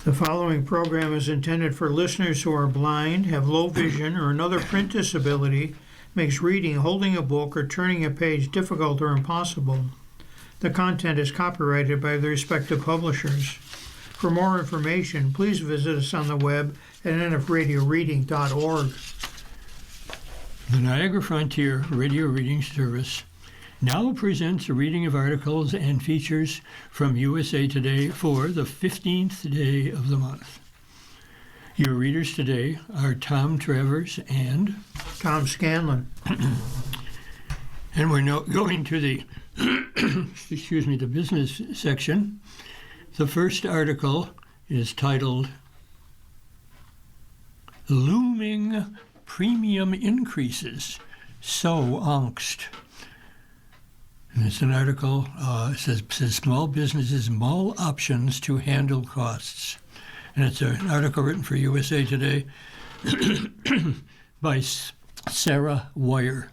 The following program is intended for listeners who are blind, have low vision, or another print disability, makes reading, holding a book, or turning a page difficult or impossible. The content is copyrighted by the respective publishers. For more information, please visit us on the web at nfradioreading.org. The Niagara Frontier Radio Reading Service now presents a reading of articles and features from USA Today for the 15th day of the month. Your readers today are Tom Travers and Tom Scanlon. And we're now going to the the business section. The first article is titled Looming Premium Increases Sow Angst. And it's an article, it says small businesses mull options to handle costs. And it's an article written for USA Today by Sarah Wire.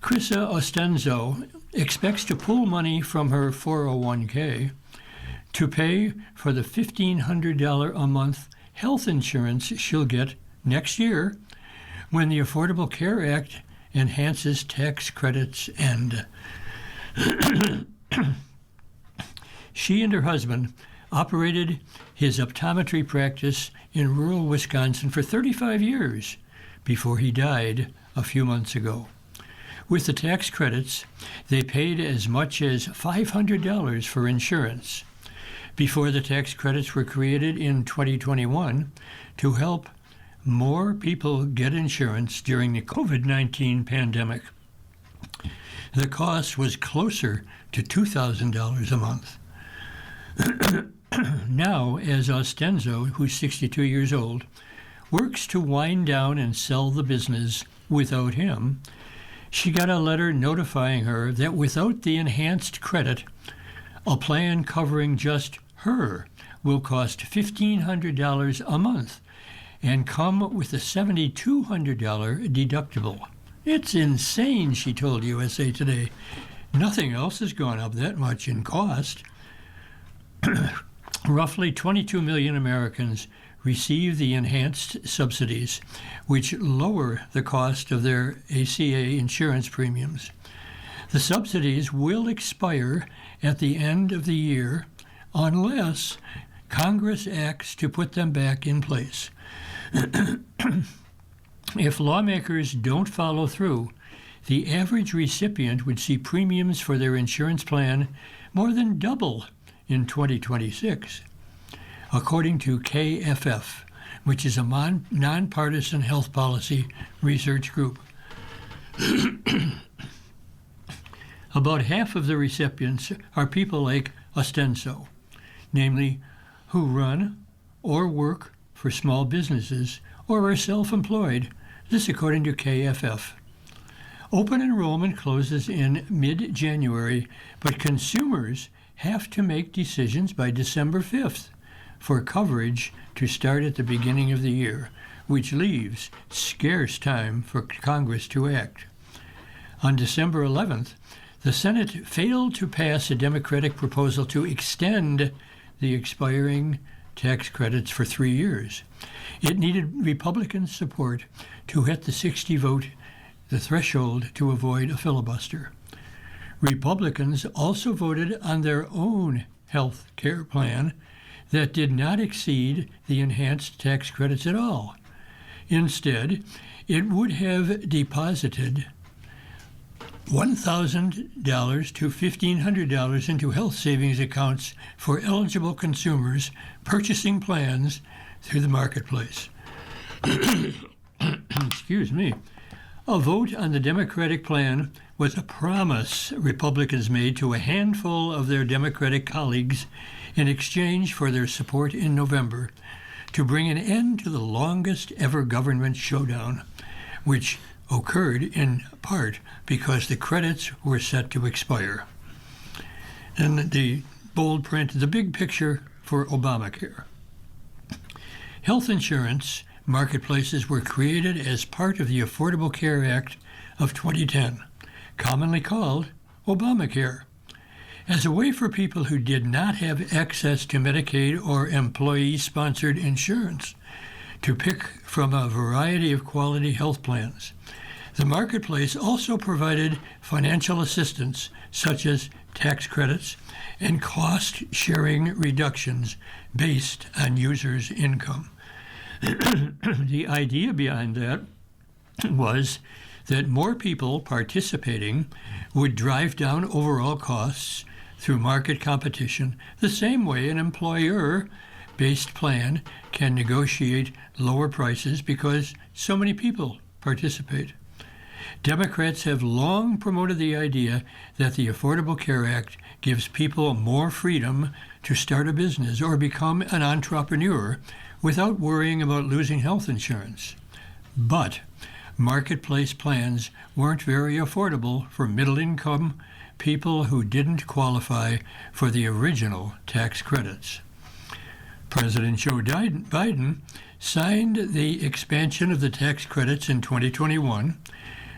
Krissa Ostenzo expects to pull money from her 401k to pay for the $1,500 a month health insurance she'll get next year when the Affordable Care Act enhances tax credits end. She and her husband operated his optometry practice in rural Wisconsin for 35 years before he died a few months ago. With the tax credits, they paid as much as $500 for insurance. Before the tax credits were created in 2021 to help more people get insurance during the COVID-19 pandemic. The cost was closer to $2,000 a month. Now, as Ostenzo, who's 62 years old, works to wind down and sell the business without him, she got a letter notifying her that without the enhanced credit, a plan covering just her will cost $1,500 a month and come with a $7,200 deductible. It's insane, she told USA Today. Nothing else has gone up that much in cost. Roughly 22 million Americans receive the enhanced subsidies, which lower the cost of their ACA insurance premiums. The subsidies will expire at the end of the year unless Congress acts to put them back in place. If lawmakers don't follow through, the average recipient would see premiums for their insurance plan more than double in 2026, according to KFF, which is a nonpartisan health policy research group. About half of the recipients are people like Ostenzo, namely who run or work for small businesses or are self-employed, this according to KFF. Open enrollment closes in mid-January, but consumers have to make decisions by December 5th for coverage to start at the beginning of the year, which leaves scarce time for Congress to act. On December 11th, the Senate failed to pass a Democratic proposal to extend the expiring tax credits for 3 years. It needed Republican support to hit the 60 vote, the threshold to avoid a filibuster. Republicans also voted on their own health care plan that did not exceed the enhanced tax credits at all. Instead, it would have deposited $1,000 to $1,500 into health savings accounts for eligible consumers purchasing plans through the marketplace. Excuse me. A vote on the Democratic plan was a promise Republicans made to a handful of their Democratic colleagues in exchange for their support in November to bring an end to the longest ever government showdown, which occurred in part because the credits were set to expire. And the bold print, the big picture for Obamacare. Health insurance marketplaces were created as part of the Affordable Care Act of 2010, commonly called Obamacare. as a way for people who did not have access to Medicaid or employee-sponsored insurance to pick from a variety of quality health plans. The marketplace also provided financial assistance such as tax credits and cost-sharing reductions based on users' income. The idea behind that was that more people participating would drive down overall costs through market competition, the same way an employer-based plan can negotiate lower prices because so many people participate. Democrats have long promoted the idea that the Affordable Care Act gives people more freedom to start a business or become an entrepreneur without worrying about losing health insurance. But marketplace plans weren't very affordable for middle-income people who didn't qualify for the original tax credits. President Joe Biden signed the expansion of the tax credits in 2021,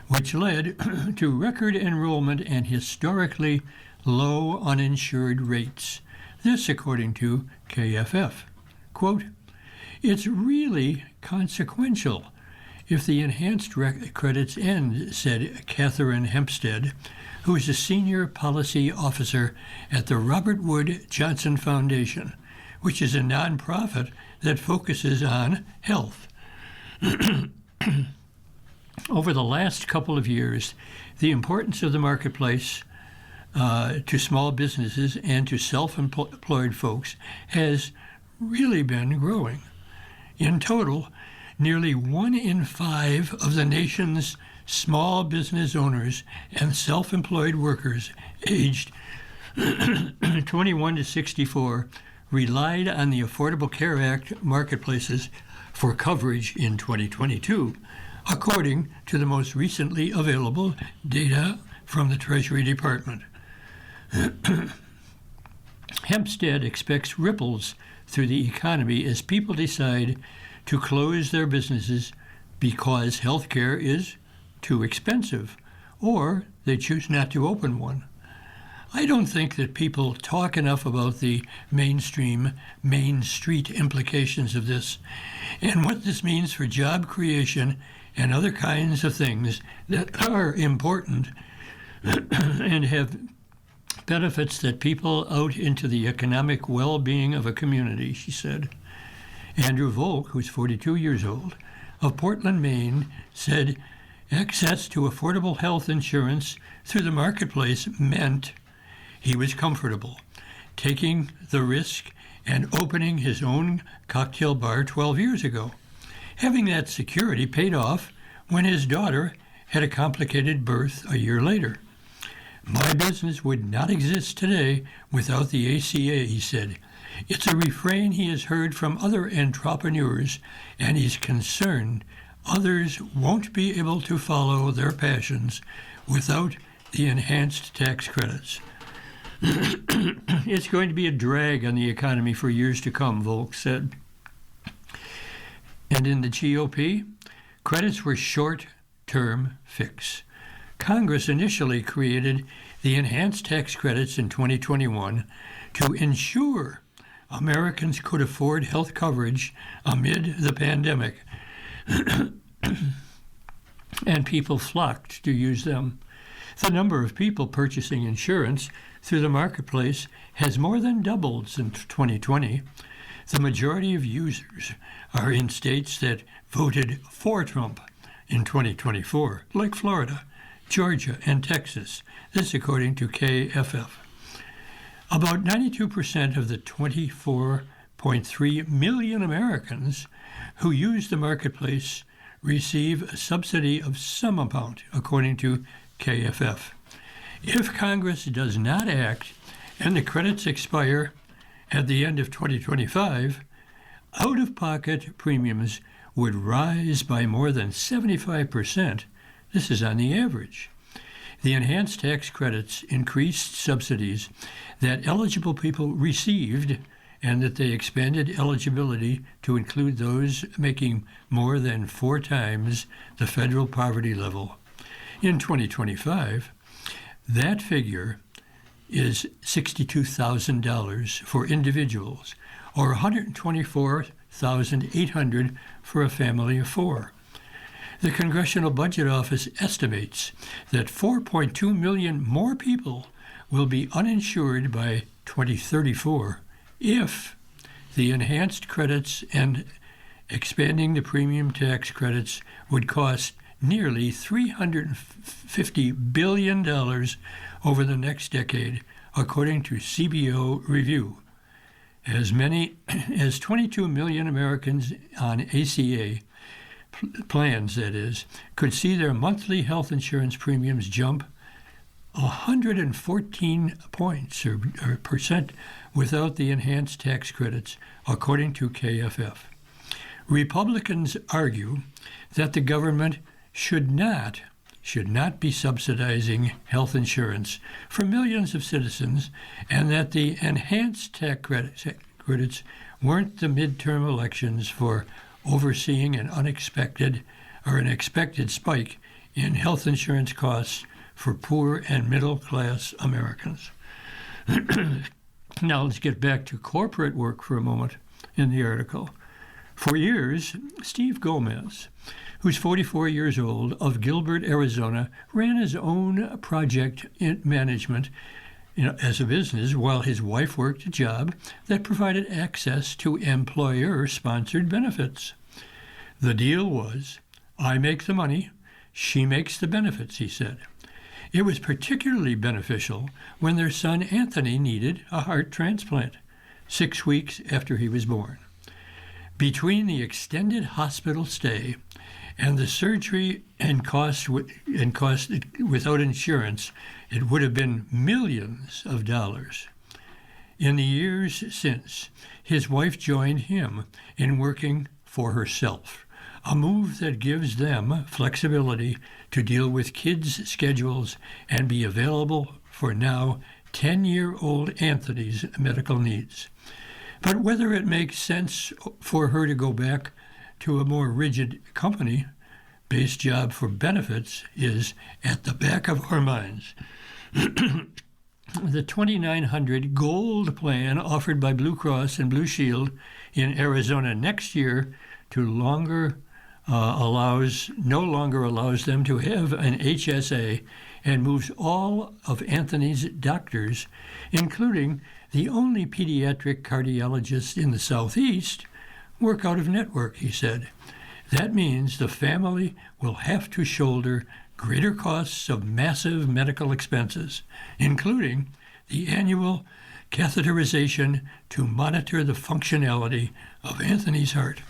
which led to record enrollment and historically low uninsured rates. This according to KFF. Quote, "It's really consequential if the enhanced credits end," said Catherine Hempstead, who is a senior policy officer at the Robert Wood Johnson Foundation, which is a nonprofit that focuses on health. Over the last couple of years, the importance of the marketplace to small businesses and to self-employed folks has really been growing. In total, nearly 1 in 5 of the nation's small business owners and self-employed workers aged 21 to 64 relied on the Affordable Care Act marketplaces for coverage in 2022, according to the most recently available data from the Treasury Department. Hempstead expects ripples through the economy as people decide to close their businesses because health care is too expensive, or they choose not to open one. I don't think that people talk enough about the Main Street implications of this and what this means for job creation and other kinds of things that are important and have benefits that people out into the economic well-being of a community, she said. Andrew Volk, who's 42 years old, of Portland, Maine, said access to affordable health insurance through the marketplace meant he was comfortable taking the risk and opening his own cocktail bar 12 years ago. Having that security paid off when his daughter had a complicated birth a year later. "My business would not exist today without the ACA," he said. It's a refrain he has heard from other entrepreneurs, and he's concerned others won't be able to follow their passions without the enhanced tax credits. It's going to be a drag on the economy for years to come, Volk said. And in the GOP, credits were short-term fix. Congress initially created the enhanced tax credits in 2021 to ensure Americans could afford health coverage amid the pandemic, and people flocked to use them. The number of people purchasing insurance through the marketplace has more than doubled since 2020. The majority of users are in states that voted for Trump in 2024, like Florida, Georgia, and Texas. This according to KFF. About 92% of the 24.3 million Americans who use the marketplace receive a subsidy of some amount, according to KFF. If Congress does not act and the credits expire at the end of 2025, out-of-pocket premiums would rise by more than 75%. This is on the average. The enhanced tax credits increased subsidies that eligible people received and that they expanded eligibility to include those making more than 4 times the federal poverty level. In 2025, that figure is $62,000 for individuals, or $124,800 for a family of four. The Congressional Budget Office estimates that 4.2 million more people will be uninsured by 2034 if the enhanced credits and expanding the premium tax credits would cost nearly $350 billion over the next decade, according to CBO Review. As many as 22 million Americans on ACA plans, that is, could see their monthly health insurance premiums jump 114 points or percent without the enhanced tax credits, according to KFF. Republicans argue that the government should not be subsidizing health insurance for millions of citizens, and that the enhanced tax credits weren't the midterm elections for overseeing an expected spike in health insurance costs for poor and middle-class Americans. Now let's get back to corporate work for a moment in the article. For years, Steve Gomez, who's 44 years old, of Gilbert, Arizona, ran his own project management as a business while his wife worked a job that provided access to employer-sponsored benefits. The deal was, I make the money, she makes the benefits, he said. It was particularly beneficial when their son Anthony needed a heart transplant 6 weeks after he was born. Between the extended hospital stay and the surgery and cost without insurance, it would have been millions of dollars. In the years since, his wife joined him in working for herself, a move that gives them flexibility to deal with kids' schedules and be available for now 10-year-old Anthony's medical needs. But whether it makes sense for her to go back to a more rigid company-based job for benefits is at the back of our minds. The $2,900 Gold plan offered by Blue Cross and Blue Shield in Arizona next year no longer allows them to have an HSA, and moves all of Anthony's doctors, including the only pediatric cardiologist in the Southeast, work out of network, he said. That means the family will have to shoulder greater costs of massive medical expenses, including the annual catheterization to monitor the functionality of Anthony's heart.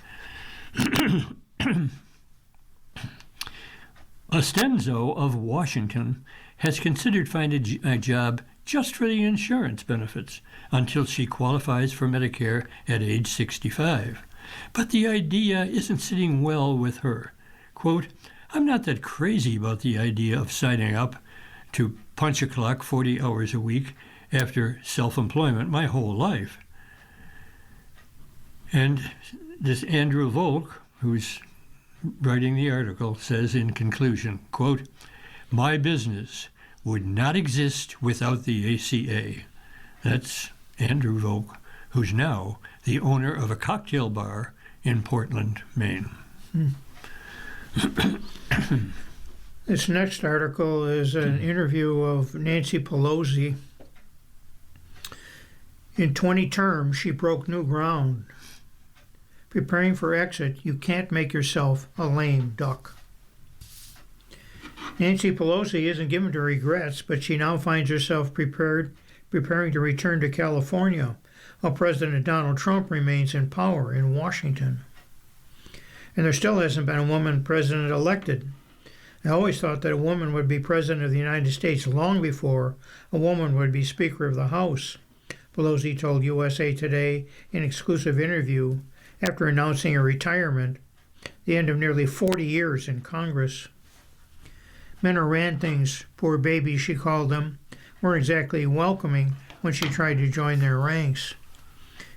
Ostenzo of Washington has considered finding a job just for the insurance benefits until she qualifies for Medicare at age 65. But the idea isn't sitting well with her. Quote, I'm not that crazy about the idea of signing up to punch a clock 40 hours a week after self-employment my whole life. And this Andrew Volk, who's writing the article, says in conclusion, quote, my business would not exist without the ACA. That's Andrew Volk, who's now the owner of a cocktail bar in Portland, Maine. This next article is an interview of Nancy Pelosi. In 20 terms, she broke new ground. Preparing for exit, you can't make yourself a lame duck. Nancy Pelosi isn't given to regrets, but she now finds herself preparing to return to California while President Donald Trump remains in power in Washington. And there still hasn't been a woman president elected. I always thought that a woman would be president of the United States long before a woman would be Speaker of the House, Pelosi told USA Today in an exclusive interview after announcing her retirement, the end of nearly 40 years in Congress. Men who ran things, poor babies she called them, weren't exactly welcoming when she tried to join their ranks.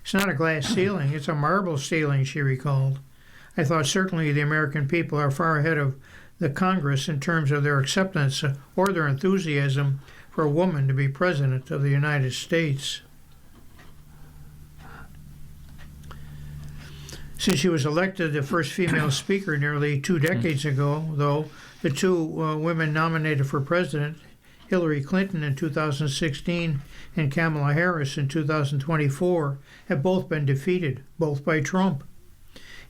It's not a glass ceiling, it's a marble ceiling, she recalled. I thought certainly the American people are far ahead of the Congress in terms of their acceptance or their enthusiasm for a woman to be president of the United States. Since she was elected the first female speaker nearly 2 decades ago, though, the two women nominated for president, Hillary Clinton in 2016 and Kamala Harris in 2024, have both been defeated, both by Trump.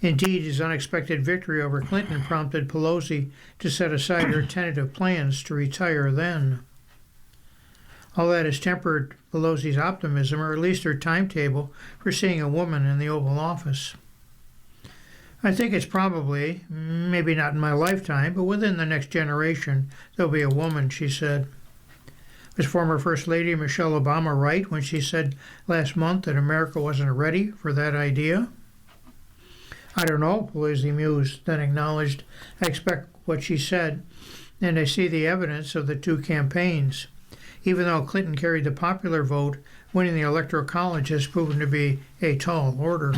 Indeed, his unexpected victory over Clinton prompted Pelosi to set aside her tentative plans to retire then. All that has tempered Pelosi's optimism, or at least her timetable, for seeing a woman in the Oval Office. I think it's probably, maybe not in my lifetime, but within the next generation, there'll be a woman, she said. Was former First Lady Michelle Obama right when she said last month that America wasn't ready for that idea? I don't know, Pelosi mused, then acknowledged, I expect what she said, and I see the evidence of the two campaigns. Even though Clinton carried the popular vote, winning the Electoral College has proven to be a tall order.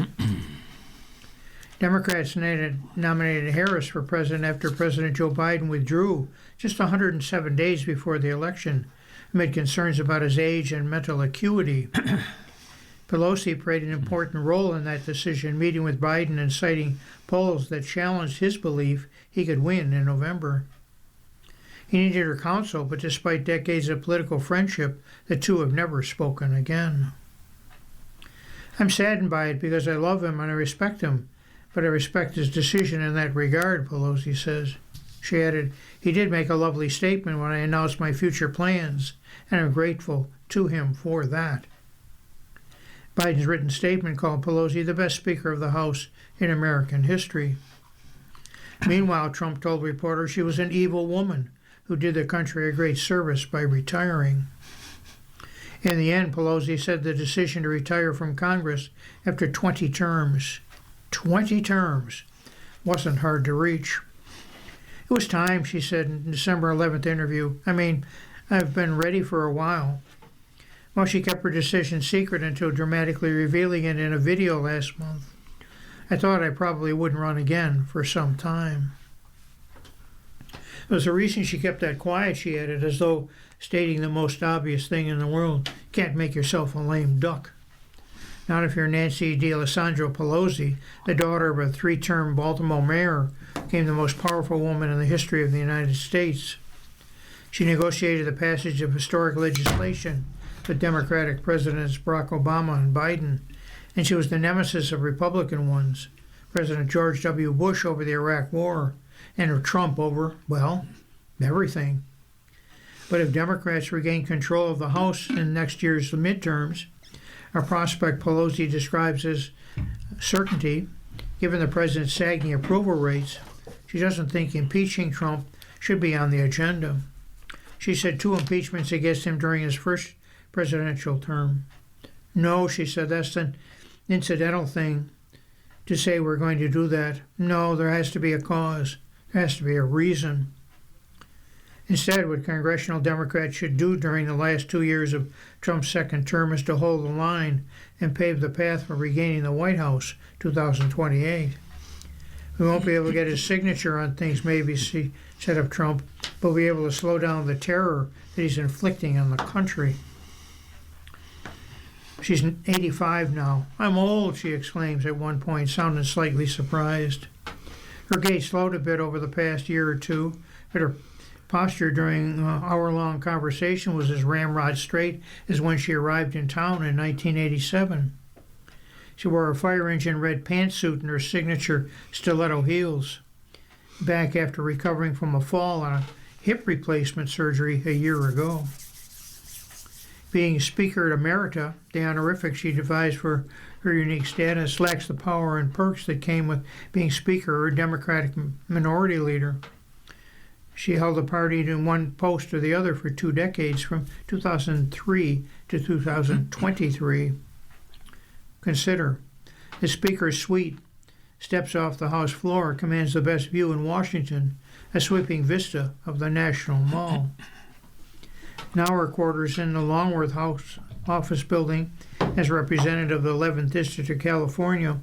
Democrats nominated Harris for president after President Joe Biden withdrew just 107 days before the election, amid concerns about his age and mental acuity. Pelosi played an important role in that decision, meeting with Biden and citing polls that challenged his belief he could win in November. He needed her counsel, but despite decades of political friendship, the two have never spoken again. I'm saddened by it because I love him and I respect him, but I respect his decision in that regard, Pelosi says. She added, he did make a lovely statement when I announced my future plans, and I'm grateful to him for that. Biden's written statement called Pelosi the best Speaker of the House in American history. Meanwhile, Trump told reporters she was an evil woman who did the country a great service by retiring. In the end, Pelosi said the decision to retire from Congress after 20 terms, wasn't hard to reach. It was time, she said in December 11th interview. I've been ready for a while. Well, she kept her decision secret until dramatically revealing it in a video last month. I thought I probably wouldn't run again for some time. There was a reason she kept that quiet, she added, as though stating the most obvious thing in the world. Can't make yourself a lame duck. Not if you're Nancy D'Alessandro Pelosi, the daughter of a 3-term Baltimore mayor, became the most powerful woman in the history of the United States. She negotiated the passage of historic legislation with Democratic Presidents Barack Obama and Biden, and she was the nemesis of Republican ones, President George W. Bush over the Iraq War, and Trump over, well, everything. But if Democrats regain control of the House in next year's midterms, a prospect Pelosi describes as certainty, given the president's sagging approval rates, she doesn't think impeaching Trump should be on the agenda. She said 2 impeachments against him during his first presidential term. No, she said, that's an incidental thing to say we're going to do that. No, there has to be a cause. There has to be a reason. Instead, what congressional Democrats should do during the last 2 years of Trump's second term is to hold the line and pave the path for regaining the White House 2028. We won't be able to get his signature on things, maybe, said of Trump, but we'll be able to slow down the terror that he's inflicting on the country. She's 85 now. I'm old, she exclaims at one point, sounding slightly surprised. Her gait slowed a bit over the past year or two, but her posture during an hour-long conversation was as ramrod straight as when she arrived in town in 1987. She wore a fire engine red pantsuit and her signature stiletto heels, back after recovering from a fall on a hip replacement surgery a year ago. Being Speaker Emerita, the honorific she devised for her unique status, lacks the power and perks that came with being Speaker or Democratic Minority Leader. She held the party in one post or the other for 2 decades, from 2003 to 2023. Consider, the Speaker's suite steps off the House floor, commands the best view in Washington, a sweeping vista of the National Mall. Now her quarters in the Longworth House office building, as representative of the 11th District of California,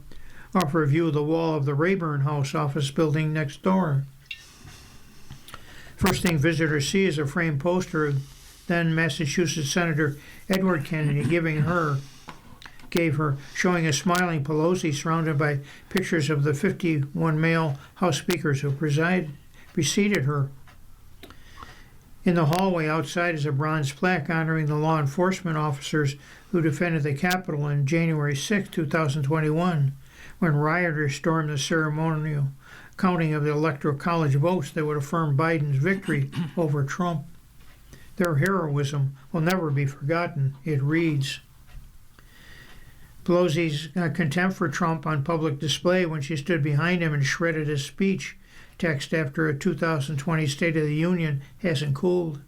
offer a view of the wall of the Rayburn House office building next door. First thing visitors see is a framed poster of then Massachusetts Senator Edward Kennedy gave her, showing a smiling Pelosi surrounded by pictures of the 51 male House speakers who preceded her. In the hallway outside is a bronze plaque honoring the law enforcement officers who defended the Capitol on January 6, 2021, when rioters stormed the ceremonial counting of the Electoral College votes that would affirm Biden's victory over Trump. Their heroism will never be forgotten, it reads. Pelosi's contempt for Trump on public display when she stood behind him and shredded his speech text after a 2020 State of the Union hasn't cooled.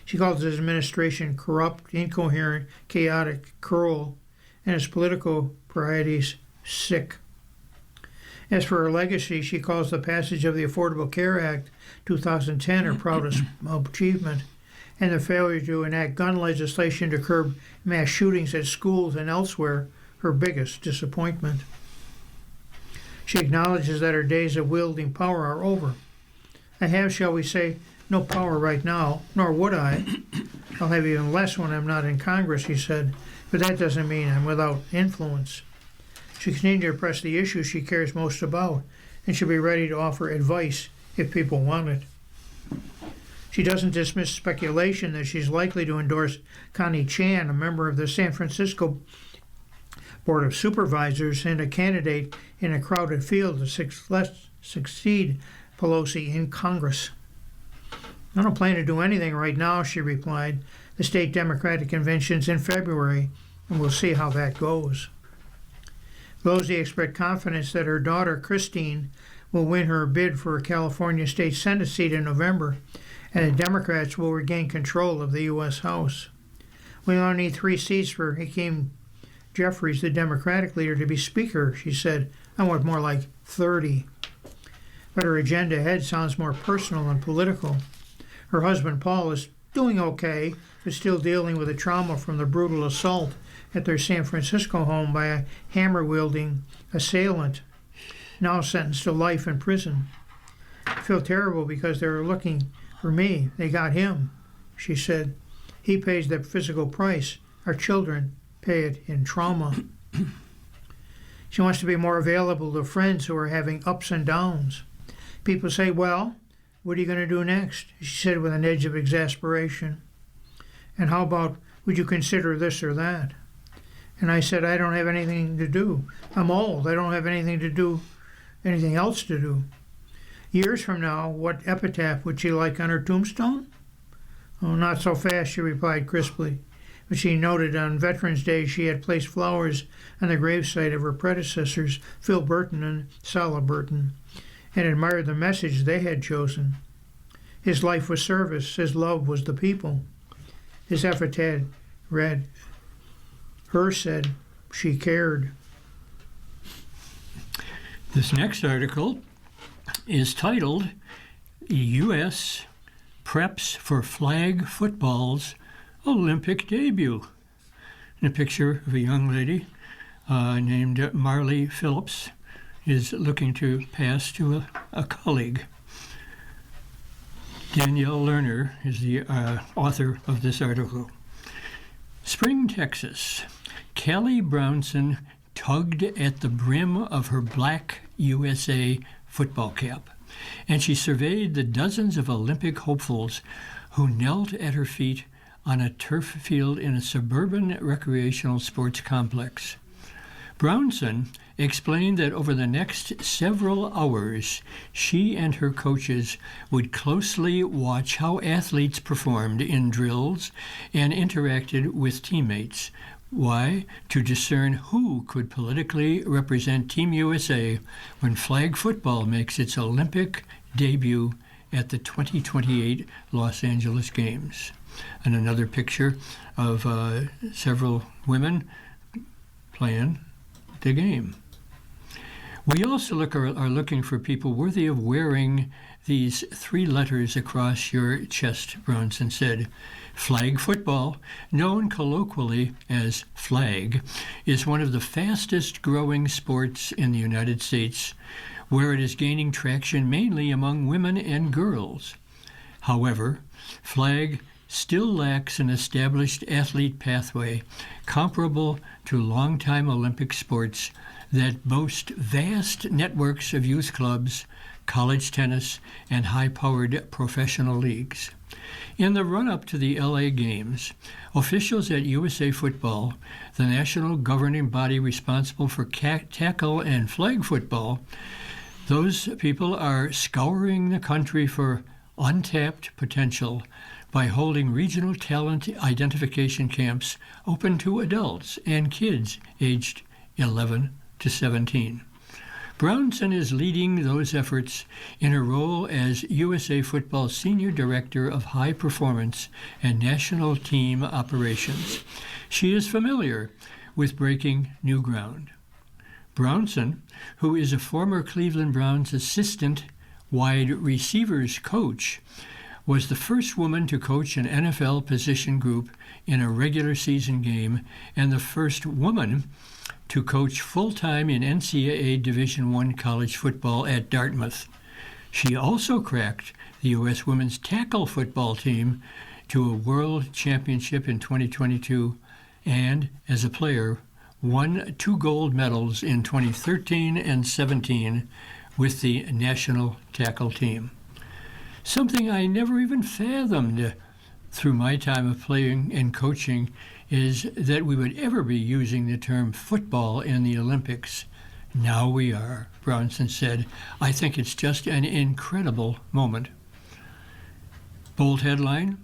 She calls his administration corrupt, incoherent, chaotic, cruel, and his political priorities sick. As for her legacy, she calls the passage of the Affordable Care Act 2010 her proudest achievement, and the failure to enact gun legislation to curb mass shootings at schools and elsewhere her biggest disappointment. She acknowledges that her days of wielding power are over. I have, shall we say, no power right now, nor would I. I'll have even less when I'm not in Congress, he said, but that doesn't mean I'm without influence. She continued to press the issues she cares most about, and she'll be ready to offer advice if people want it. She doesn't dismiss speculation that she's likely to endorse Connie Chan, a member of the San Francisco Board of Supervisors and a candidate in a crowded field to succeed Pelosi in Congress. I don't plan to do anything right now, she replied. The state Democratic convention's in February, and we'll see how that goes. Pelosi expressed confidence that her daughter, Christine, will win her bid for a California state Senate seat in November, and the Democrats will regain control of the U.S. House. We only need 3 seats for Hakeem Jeffries, the Democratic leader, to be Speaker, she said. I want more like 30. But her agenda ahead sounds more personal and political. Her husband, Paul, is doing okay, but still dealing with the trauma from the brutal assault at their San Francisco home by a hammer-wielding assailant, now sentenced to life in prison. I feel terrible because they were looking for me. They got him, she said. He pays the physical price. Our children pay it in trauma. She wants to be more available to friends who are having ups and downs. People say, well, what are you going to do next? She said with an edge of exasperation. And how about, would you consider this or that? And I said, I don't have anything to do. I'm old. I don't have anything else to do. Years from now, what epitaph would she like on her tombstone? Oh, not so fast, she replied crisply. But she noted on Veterans Day she had placed flowers on the gravesite of her predecessors, Phil Burton and Sala Burton, and admired the message they had chosen. His life was service, his love was the people. His epitaph read, her said she cared. This next article is titled, U.S. Preps for Flag Football's Olympic Debut. And a picture of a young lady named Marley Phillips is looking to pass to a colleague. Danielle Lerner is the author of this article. Spring, Texas. Callie Brownson tugged at the brim of her black USA football cap, and she surveyed the dozens of Olympic hopefuls who knelt at her feet on a turf field in a suburban recreational sports complex. Brownson explained that over the next several hours, she and her coaches would closely watch how athletes performed in drills and interacted with teammates. Why? To discern who could politically represent Team USA when flag football makes its Olympic debut at the 2028 Los Angeles Games. And another picture of several women playing the game. We also are looking for people worthy of wearing these 3 letters across your chest, Brownson said. Flag football, known colloquially as flag, is one of the fastest growing sports in the United States, where it is gaining traction mainly among women and girls. However, flag still lacks an established athlete pathway comparable to longtime Olympic sports that boast vast networks of youth clubs, college tennis, and high-powered professional leagues. In the run-up to the LA Games, officials at USA Football, the national governing body responsible for tackle and flag football, those people are scouring the country for untapped potential by holding regional talent identification camps open to adults and kids aged 11 to 17. Brownson is leading those efforts in her role as USA Football's Senior Director of High Performance and National Team Operations. She is familiar with breaking new ground. Brownson, who is a former Cleveland Browns assistant wide receivers coach, was the first woman to coach an NFL position group in a regular season game and the first woman to coach full-time in NCAA Division I college football at Dartmouth. She also cracked the U.S. women's tackle football team to a world championship in 2022 and, as a player, won 2 gold medals in 2013 and 17 with the national tackle team. Something I never even fathomed through my time of playing and coaching is that we would ever be using the term football in the Olympics. Now we are, Brownson said. I think it's just an incredible moment. Bold headline,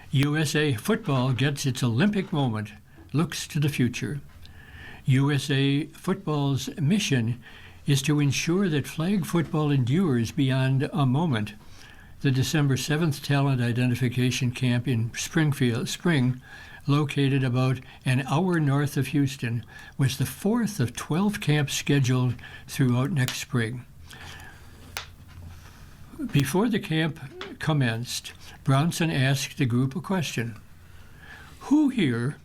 USA Football gets its Olympic moment, looks to the future. USA Football's mission is to ensure that flag football endures beyond a moment. The December 7th Talent Identification Camp in Spring, located about an hour north of Houston, was the 4th of 12 camps scheduled throughout next spring. Before the camp commenced, Brownson asked the group a question. Who here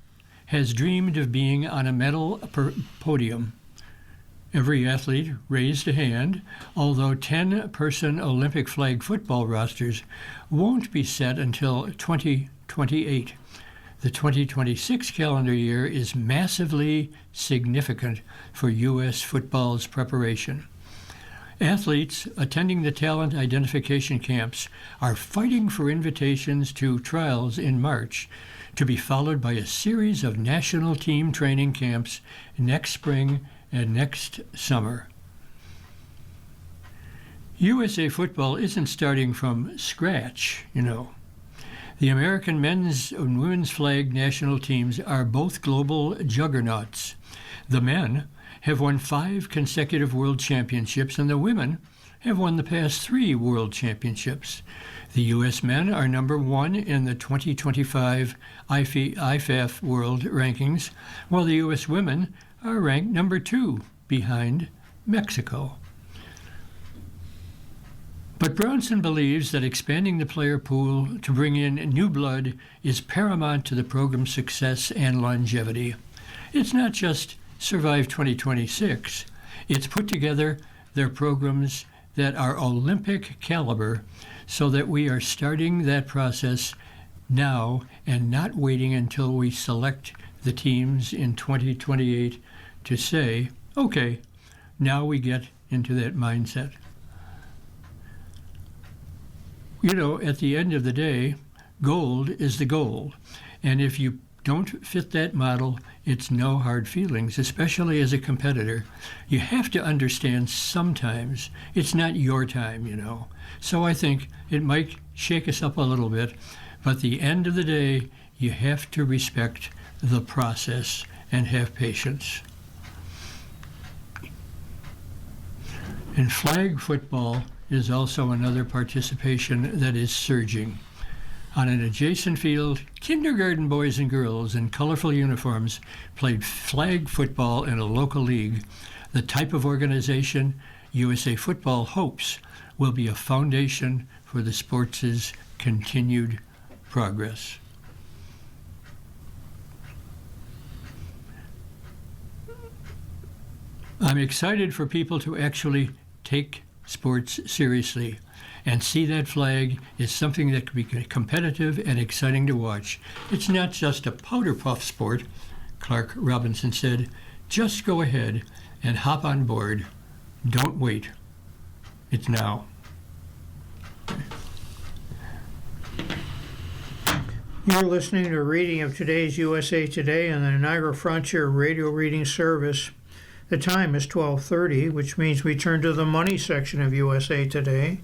has dreamed of being on a medal podium? Every athlete raised a hand, although 10-person Olympic flag football rosters won't be set until 2028. The 2026 calendar year is massively significant for U.S. football's preparation. Athletes attending the talent identification camps are fighting for invitations to trials in March, to be followed by a series of national team training camps next spring and next summer. USA Football isn't starting from scratch, The American men's and women's flag national teams are both global juggernauts. The men have won 5 consecutive world championships, and the women have won the past 3 world championships. The U.S. men are number 1 in the 2025 IFAF World Rankings, while the U.S. women are ranked number 2 behind Mexico. But Brownson believes that expanding the player pool to bring in new blood is paramount to the program's success and longevity. It's not just survive 2026. It's put together their programs that are Olympic caliber so that we are starting that process now and not waiting until we select the teams in 2028 to say, okay, now we get into that mindset. At the end of the day, gold is the goal. And if you don't fit that model, it's no hard feelings, especially as a competitor. You have to understand sometimes it's not your time, So I think it might shake us up a little bit, but at the end of the day, you have to respect the process and have patience. And flag football is also another participation that is surging. On an adjacent field, kindergarten boys and girls in colorful uniforms played flag football in a local league, the type of organization USA Football hopes will be a foundation for the sports' continued progress. I'm excited for people to actually take sports seriously and see that flag is something that can be competitive and exciting to watch. It's not just a powder puff sport, Clark Robinson said. Just go ahead and hop on board. Don't wait. It's now. You're listening to a reading of today's USA Today on the Niagara Frontier Radio Reading Service. The time is 12:30, which means we turn to the money section of USA Today.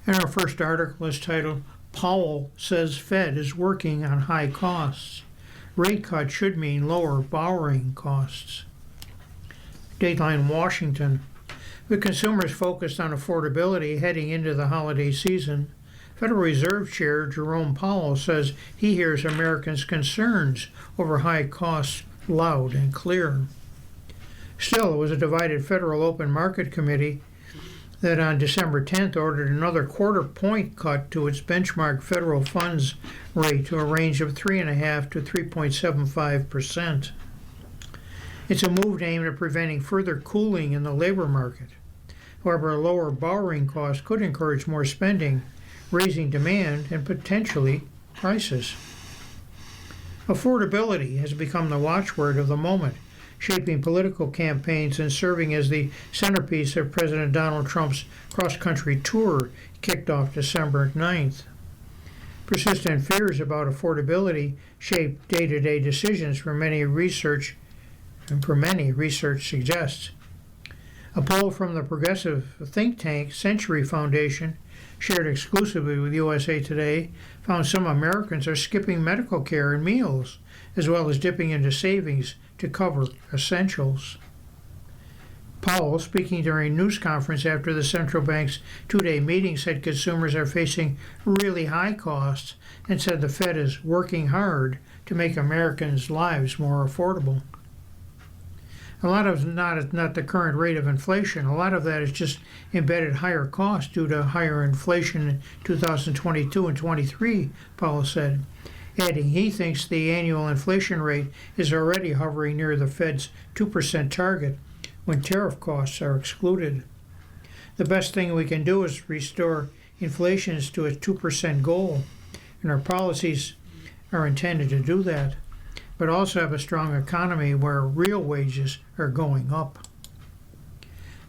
And our first article is titled, Powell Says Fed is Working on High Costs. Rate cut should mean lower borrowing costs. Dateline Washington. With consumers focused on affordability heading into the holiday season, Federal Reserve Chair Jerome Powell says he hears Americans' concerns over high costs loud and clear. Still, it was a divided Federal Open Market Committee that on December 10th ordered another quarter-point cut to its benchmark federal funds rate to a range of 3.5% to 3.75%. It's a move aimed at preventing further cooling in the labor market. However, a lower borrowing cost could encourage more spending, raising demand and potentially prices. Affordability has become the watchword of the moment, shaping political campaigns and serving as the centerpiece of President Donald Trump's cross-country tour kicked off December 9th. Persistent fears about affordability shape day-to-day decisions for many research suggests. A poll from the progressive think tank Century Foundation, shared exclusively with USA Today, found some Americans are skipping medical care and meals, as well as dipping into savings to cover essentials. Powell, speaking during a news conference after the central bank's two-day meeting, said consumers are facing really high costs and said the Fed is working hard to make Americans' lives more affordable. A lot of not the current rate of inflation. A lot of that is just embedded higher costs due to higher inflation in 2022 and 23, Powell said, adding he thinks the annual inflation rate is already hovering near the Fed's 2% target when tariff costs are excluded. The best thing we can do is restore inflation to its 2% goal, and our policies are intended to do that, but also have a strong economy where real wages are going up.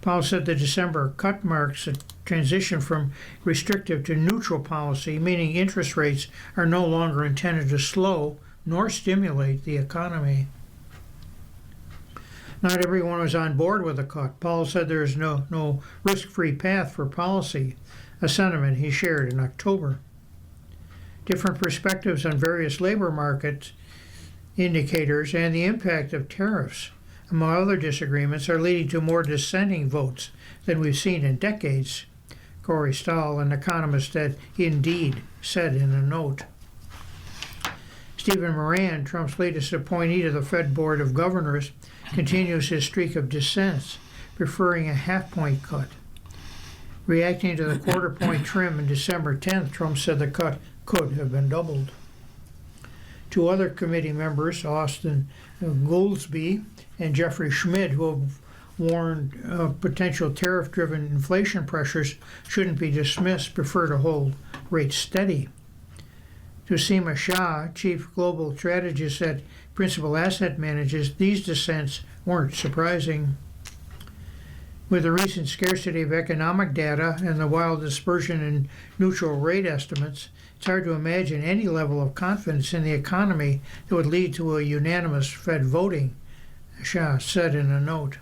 Powell said the December cut marks a transition from restrictive to neutral policy, meaning interest rates are no longer intended to slow nor stimulate the economy. Not everyone was on board with the cut. Powell said there is no risk-free path for policy, a sentiment he shared in October. Different perspectives on various labor market indicators and the impact of tariffs, among other disagreements, are leading to more dissenting votes than we've seen in decades, Corey Stahl, an economist at Indeed, said in a note. Stephen Moran, Trump's latest appointee to the Fed Board of Governors, continues his streak of dissents, preferring a half-point cut. Reacting to the quarter-point trim on December 10th, Trump said the cut could have been doubled. Two other committee members, Austin Goolsbee and Jeffrey Schmidt, who have warned potential tariff-driven inflation pressures shouldn't be dismissed, prefer to hold rates steady. To Seema Shah, chief global strategist at Principal Asset Managers, these dissents weren't surprising. With the recent scarcity of economic data and the wild dispersion in neutral rate estimates, it's hard to imagine any level of confidence in the economy that would lead to a unanimous Fed voting, Shah said in a note.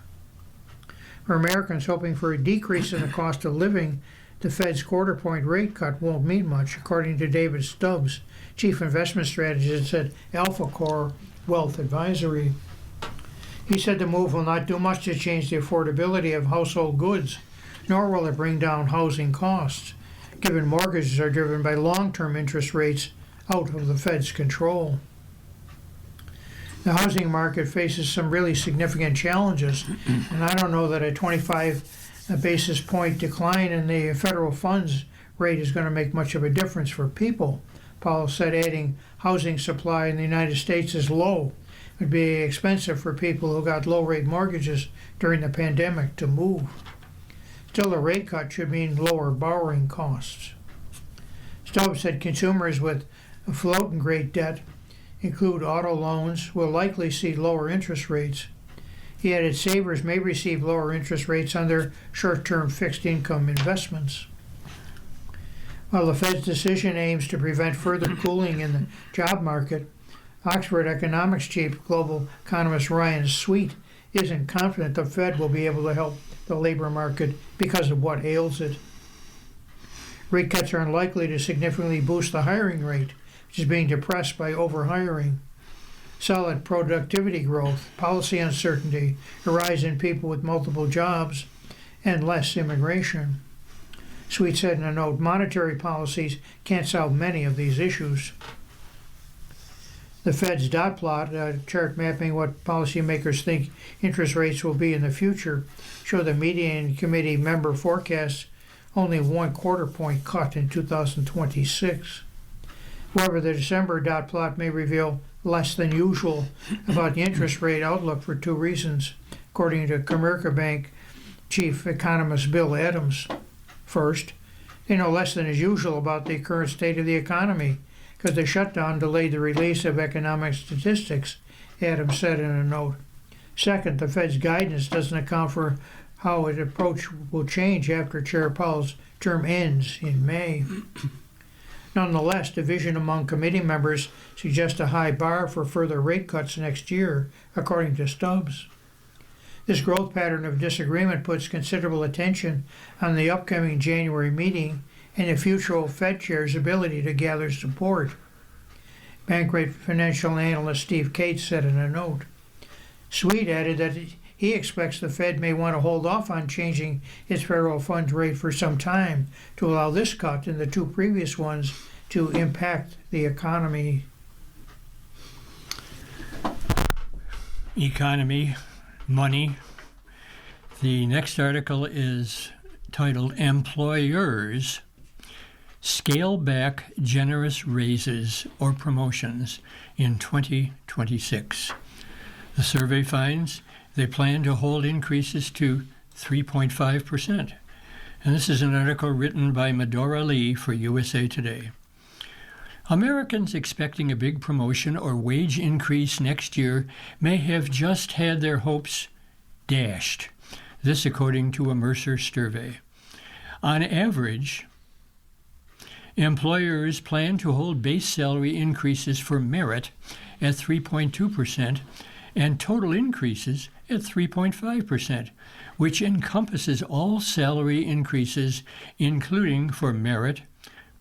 For Americans hoping for a decrease in the cost of living, the Fed's quarter-point rate cut won't mean much, according to David Stubbs, chief investment strategist at AlphaCore Wealth Advisory. He said the move will not do much to change the affordability of household goods, nor will it bring down housing costs, given mortgages are driven by long-term interest rates out of the Fed's control. The housing market faces some really significant challenges, and I don't know that a 25 basis point decline in the federal funds rate is going to make much of a difference for people, Powell said, adding housing supply in the United States is low. It would be expensive for people who got low-rate mortgages during the pandemic to move. Still, a rate cut should mean lower borrowing costs. Stubbs said consumers with floating rate debt, include auto loans, will likely see lower interest rates. He added savers may receive lower interest rates on their short-term fixed income investments. While the Fed's decision aims to prevent further cooling in the job market, Oxford economics chief global economist Ryan Sweet isn't confident the Fed will be able to help the labor market because of what ails it. Rate cuts are unlikely to significantly boost the hiring rate, which is being depressed by overhiring. Solid productivity growth, policy uncertainty, a rise in people with multiple jobs, and less immigration. Sweet said in a note, monetary policies can't solve many of these issues. The Fed's dot plot, a chart mapping what policymakers think interest rates will be in the future, show the median committee member forecasts only 1/4 point cut in 2026. However, the December dot plot may reveal less than usual about the interest rate outlook for two reasons, according to Comerica Bank chief economist Bill Adams. First, they know less than is usual about the current state of the economy, because the shutdown delayed the release of economic statistics, Adams said in a note. Second, the Fed's guidance doesn't account for how its approach will change after Chair Powell's term ends in May. Nonetheless, division among committee members suggests a high bar for further rate cuts next year, according to Stubbs. This growth pattern of disagreement puts considerable attention on the upcoming January meeting and the future Fed chair's ability to gather support. Bankrate financial analyst Steve Cates said in a note. Sweet added that he expects the Fed may want to hold off on changing its federal funds rate for some time to allow this cut and the two previous ones to impact the economy. Economy, money. The next article is titled Employers Scale Back Generous Raises or Promotions in 2026. The survey finds they plan to hold increases to 3.5%. And this is an article written by Medora Lee for USA Today. Americans expecting a big promotion or wage increase next year may have just had their hopes dashed. This according to a Mercer survey. On average, employers plan to hold base salary increases for merit at 3.2% and total increases at 3.5%, which encompasses all salary increases, including for merit,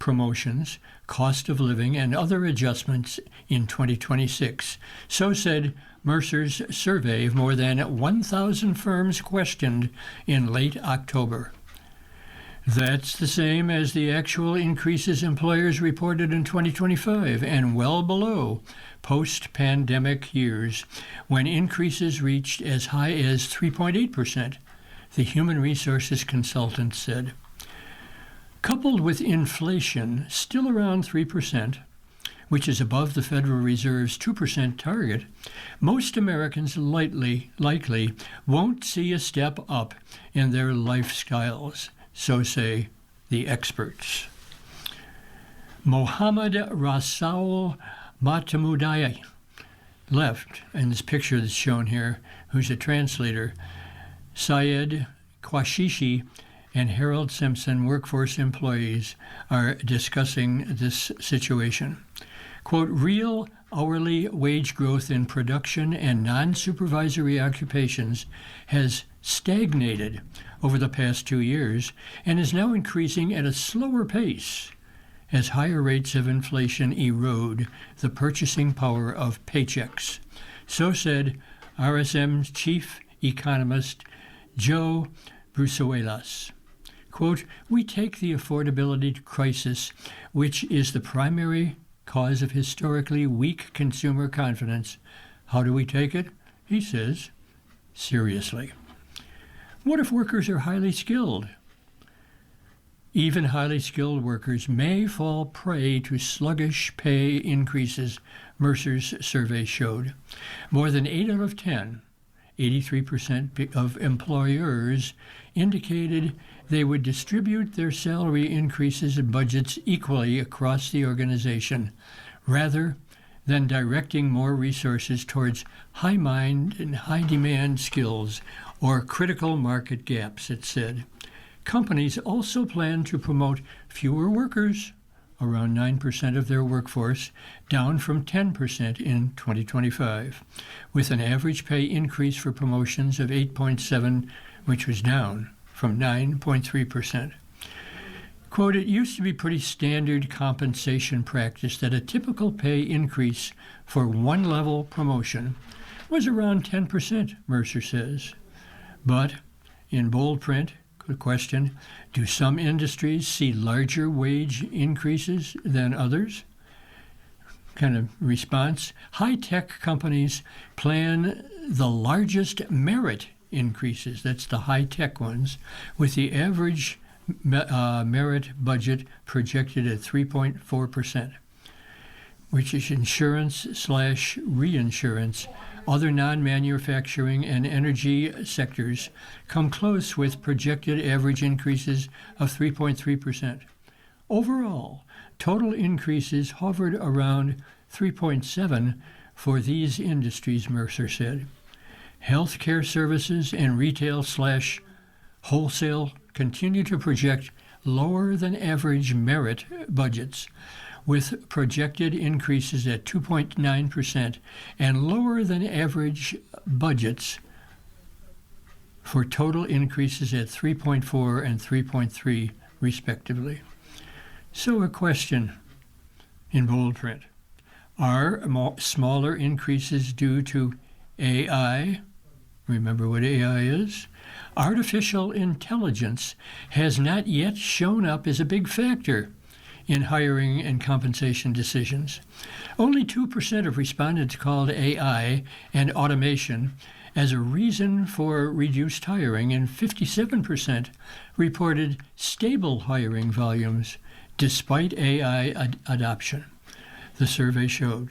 promotions, cost of living, and other adjustments in 2026. So said Mercer's survey of more than 1,000 firms questioned in late October. That's the same as the actual increases employers reported in 2025 and well below post-pandemic years when increases reached as high as 3.8%, the human resources consultant said. Coupled with inflation still around 3%, which is above the Federal Reserve's 2% target, most Americans likely won't see a step up in their lifestyles, so say the experts. Mohammad Rasoul Matamudai left, in this picture that's shown here, who's a translator. Syed Quashishi and Harold Simpson, workforce employees, are discussing this situation. Quote, real hourly wage growth in production and non-supervisory occupations has stagnated over the past 2 years and is now increasing at a slower pace as higher rates of inflation erode the purchasing power of paychecks. So said RSM's chief economist Joe Brusuelas. Quote, we take the affordability crisis, which is the primary cause of historically weak consumer confidence. How do we take it? He says, seriously. What if workers are highly skilled? Even highly skilled workers may fall prey to sluggish pay increases, Mercer's survey showed. More than 8 out of 10 83% of employers indicated they would distribute their salary increases and budgets equally across the organization, rather than directing more resources towards high-mind and high-demand skills or critical market gaps, it said. Companies also plan to promote fewer workers, around 9% of their workforce, down from 10% in 2025, with an average pay increase for promotions of 8.7%, which was down from 9.3%. Quote, it used to be pretty standard compensation practice that a typical pay increase for one-level promotion was around 10%, Mercer says. But, in bold print, question, do some industries see larger wage increases than others? Kind of response, high-tech companies plan the largest merit increases, that's the high-tech ones, with the average merit budget projected at 3.4%, which is insurance/reinsurance. Other non-manufacturing and energy sectors come close with projected average increases of 3.3%. Overall, total increases hovered around 3.7% for these industries, Mercer said. Healthcare services and retail/wholesale continue to project lower than average merit budgets, with projected increases at 2.9% and lower than average budgets for total increases at 3.4% and 3.3% respectively. So a question in bold print. Are smaller increases due to AI? Remember what AI is? Artificial intelligence has not yet shown up as a big factor in hiring and compensation decisions. Only 2% of respondents called AI and automation as a reason for reduced hiring, and 57% reported stable hiring volumes despite AI adoption, the survey showed.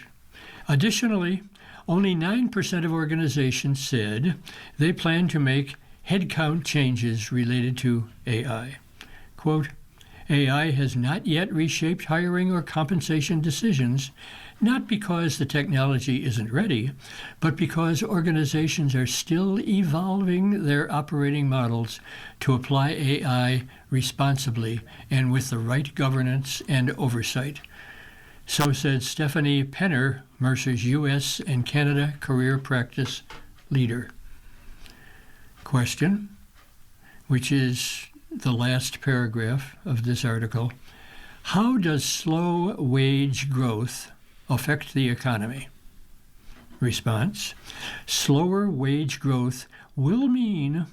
Additionally, only 9% of organizations said they plan to make headcount changes related to AI. Quote, AI has not yet reshaped hiring or compensation decisions, not because the technology isn't ready, but because organizations are still evolving their operating models to apply AI responsibly and with the right governance and oversight. So said Stephanie Penner, Mercer's U.S. and Canada career practice leader. Question, which is the last paragraph of this article. How does slow wage growth affect the economy? Response, slower wage growth will mean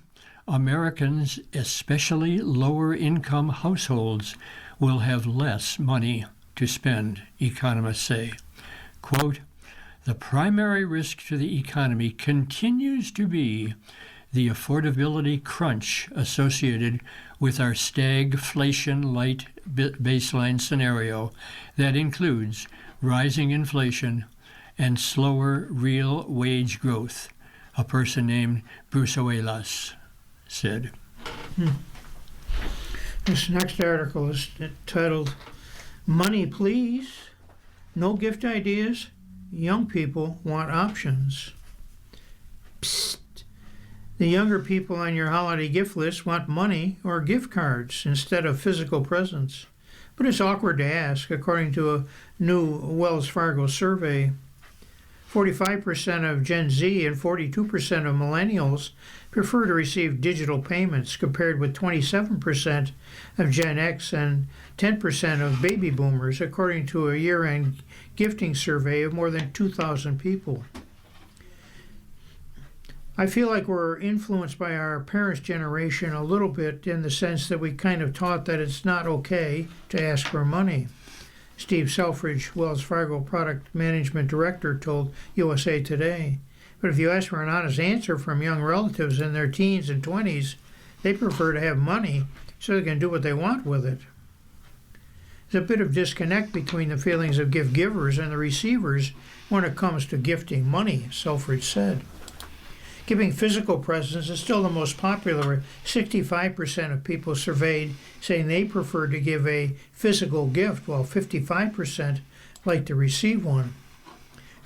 Americans, especially lower income households, will have less money to spend, economists say. Quote, the primary risk to the economy continues to be the affordability crunch associated with our stagflation-light baseline scenario that includes rising inflation and slower real wage growth, a person named Brusuelas said. This next article is titled, Money Please, No Gift Ideas, Young People Want Options. Psst. The younger people on your holiday gift list want money or gift cards instead of physical presents. But it's awkward to ask, according to a new Wells Fargo survey. 45% of Gen Z and 42% of millennials prefer to receive digital payments, compared with 27% of Gen X and 10% of baby boomers, according to a year-end gifting survey of more than 2,000 people. I feel like we're influenced by our parents' generation a little bit, in the sense that we kind of taught that it's not okay to ask for money. Steve Selfridge, Wells Fargo Product Management Director, told USA Today. But if you ask for an honest answer from young relatives in their teens and 20s, they prefer to have money so they can do what they want with it. There's a bit of disconnect between the feelings of gift givers and the receivers when it comes to gifting money, Selfridge said. Giving physical presents is still the most popular. 65% of people surveyed saying they prefer to give a physical gift, while 55% like to receive one.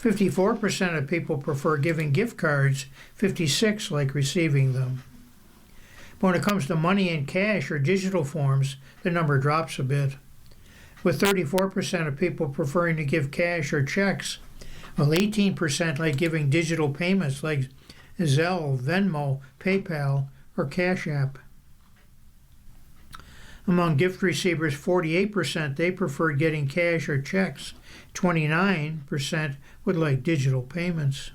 54% of people prefer giving gift cards, 56% like receiving them. But when it comes to money in cash or digital forms, the number drops a bit, with 34% of people preferring to give cash or checks, while 18% like giving digital payments like Zelle, Venmo, PayPal, or Cash App. Among gift receivers, 48% they prefer getting cash or checks. 29% would like digital payments.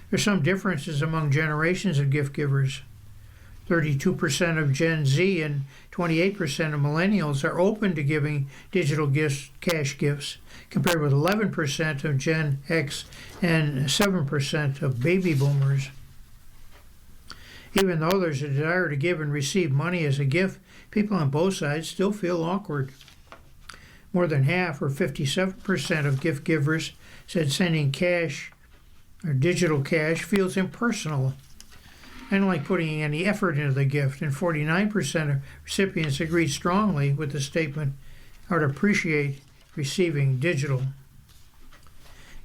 There's some differences among generations of gift givers. 32% of Gen Z and 28% of millennials are open to giving digital gifts, cash gifts, compared with 11% of Gen X and 7% of baby boomers. Even though there's a desire to give and receive money as a gift, people on both sides still feel awkward. More than half, or 57% of gift givers, said sending cash or digital cash feels impersonal and like putting any effort into the gift, and 49% of recipients agreed strongly with the statement, I would appreciate receiving digital.